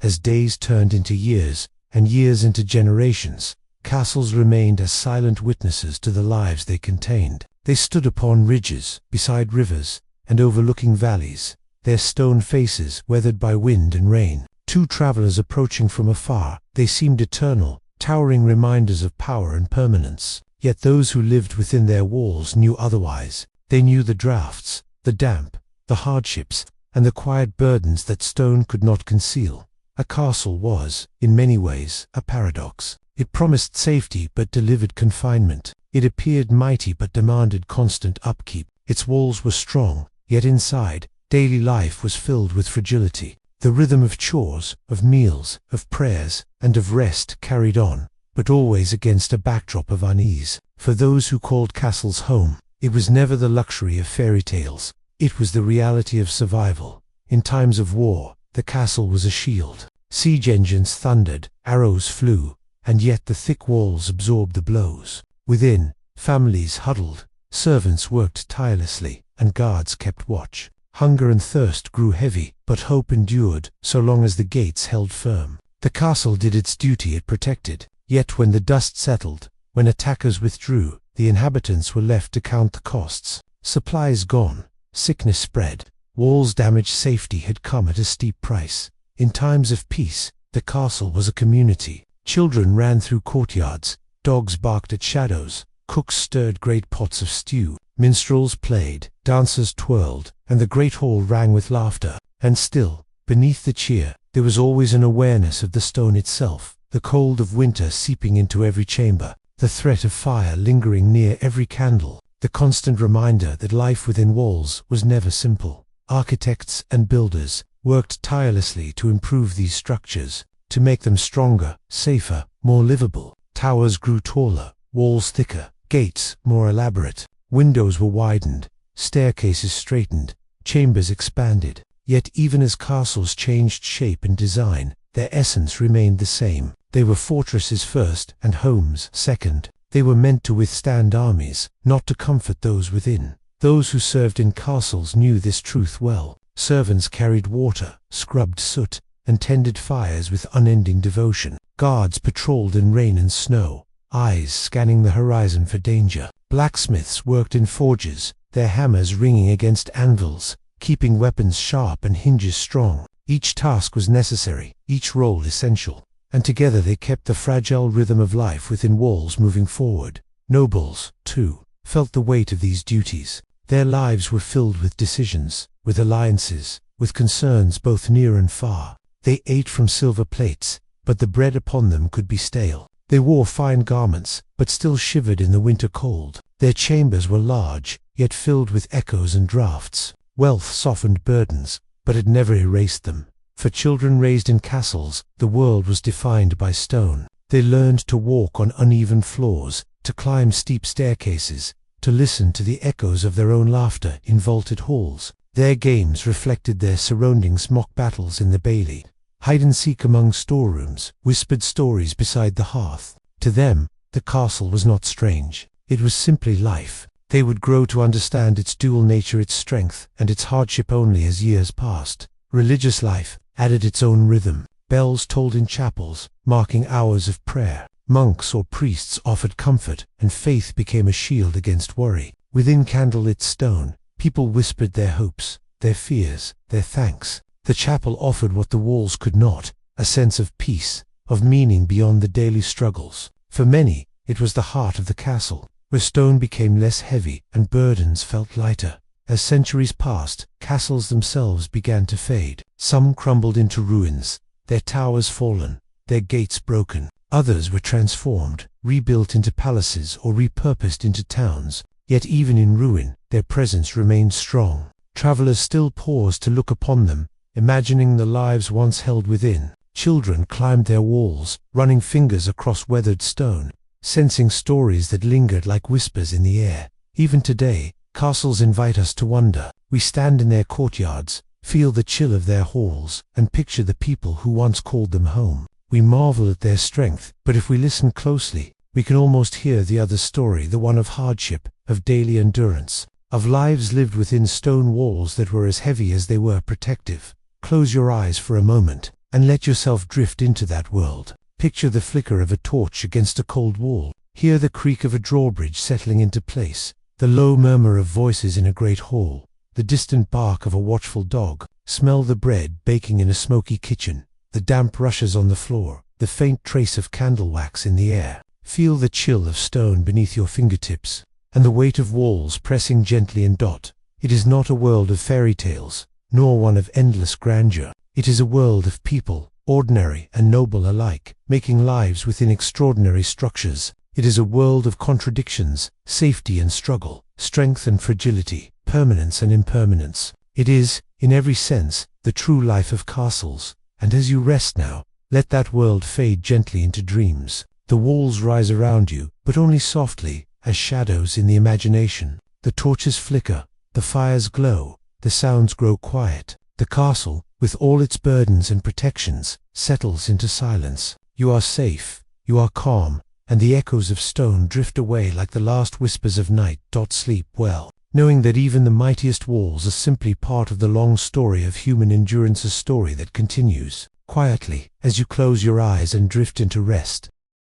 As days turned into years, and years into generations, castles remained as silent witnesses to the lives they contained. They stood upon ridges, beside rivers, and overlooking valleys, their stone faces weathered by wind and rain. Two travelers approaching from afar, they seemed eternal, towering reminders of power and permanence. Yet those who lived within their walls knew otherwise. They knew the drafts, the damp, the hardships, and the quiet burdens that stone could not conceal. A castle was, in many ways, a paradox. It promised safety but delivered confinement. It appeared mighty but demanded constant upkeep. Its walls were strong, yet inside, daily life was filled with fragility. The rhythm of chores, of meals, of prayers, and of rest carried on, but always against a backdrop of unease. For those who called castles home, it was never the luxury of fairy tales. It was the reality of survival. In times of war, the castle was a shield. Siege engines thundered, arrows flew, and yet the thick walls absorbed the blows. Within, families huddled, servants worked tirelessly, and guards kept watch. Hunger and thirst grew heavy, but hope endured, so long as the gates held firm. The castle did its duty, it protected. Yet when the dust settled, when attackers withdrew, the inhabitants were left to count the costs. Supplies gone, sickness spread, walls damaged, safety had come at a steep price. In times of peace, the castle was a community. Children ran through courtyards, dogs barked at shadows, cooks stirred great pots of stew, minstrels played, dancers twirled, and the great hall rang with laughter. And still, beneath the cheer, there was always an awareness of the stone itself, the cold of winter seeping into every chamber, the threat of fire lingering near every candle, the constant reminder that life within walls was never simple. Architects and builders worked tirelessly to improve these structures, to make them stronger, safer, more livable. Towers grew taller, walls thicker, gates more elaborate, windows were widened, staircases straightened, chambers expanded. Yet even as castles changed shape and design, their essence remained the same. They were fortresses first and homes second. They were meant to withstand armies, not to comfort those within. Those who served in castles knew this truth well. Servants carried water, scrubbed soot, and tended fires with unending devotion. Guards patrolled in rain and snow, eyes scanning the horizon for danger. Blacksmiths worked in forges, their hammers ringing against anvils, keeping weapons sharp and hinges strong. Each task was necessary, each role essential, and together they kept the fragile rhythm of life within walls moving forward. Nobles, too, felt the weight of these duties. Their lives were filled with decisions, with alliances, with concerns both near and far. They ate from silver plates, but the bread upon them could be stale. They wore fine garments, but still shivered in the winter cold. Their chambers were large, yet filled with echoes and drafts. Wealth softened burdens, but it never erased them. For children raised in castles, the world was defined by stone. They learned to walk on uneven floors, to climb steep staircases, to listen to the echoes of their own laughter in vaulted halls. Their games reflected their surroundings: mock battles in the bailey, hide-and-seek among storerooms, whispered stories beside the hearth. To them, the castle was not strange. It was simply life. They would grow to understand its dual nature, its strength and its hardship only as years passed. Religious life added its own rhythm. Bells tolled in chapels, marking hours of prayer. Monks or priests offered comfort, and faith became a shield against worry. Within candlelit stone, people whispered their hopes, their fears, their thanks. The chapel offered what the walls could not, a sense of peace, of meaning beyond the daily struggles. For many, it was the heart of the castle, where stone became less heavy and burdens felt lighter. As centuries passed, castles themselves began to fade. Some crumbled into ruins, their towers fallen, their gates broken. Others were transformed, rebuilt into palaces or repurposed into towns. Yet even in ruin, their presence remained strong. Travelers still paused to look upon them, imagining the lives once held within. Children climbed their walls, running fingers across weathered stone, sensing stories that lingered like whispers in the air. Even today, castles invite us to wonder. We stand in their courtyards, Feel the chill of their halls, and picture the people who once called them home. We marvel at their strength, but if we listen closely, we can almost hear the other story, the one of hardship, of daily endurance, of lives lived within stone walls that were as heavy as they were protective. Close your eyes for a moment, and let yourself drift into that world. Picture the flicker of a torch against a cold wall. Hear the creak of a drawbridge settling into place, the low murmur of voices in a great hall, the distant bark of a watchful dog. Smell the bread baking in a smoky kitchen, the damp rushes on the floor, the faint trace of candle wax in the air. Feel the chill of stone beneath your fingertips, and the weight of walls pressing gently in dot. It is not a world of fairy tales, nor one of endless grandeur. It is a world of people, ordinary and noble alike, making lives within extraordinary structures. It is a world of contradictions, safety and struggle, strength and fragility, permanence and impermanence. It is, in every sense, the true life of castles. And as you rest now, let that world fade gently into dreams. The walls rise around you, but only softly, as shadows in the imagination. The torches flicker, the fires glow, the sounds grow quiet. The castle, with all its burdens and protections, settles into silence. You are safe, you are calm, and the echoes of stone drift away like the last whispers of night. Sleep well, knowing that even the mightiest walls are simply part of the long story of human endurance, a story that continues. Quietly, as you close your eyes and drift into rest,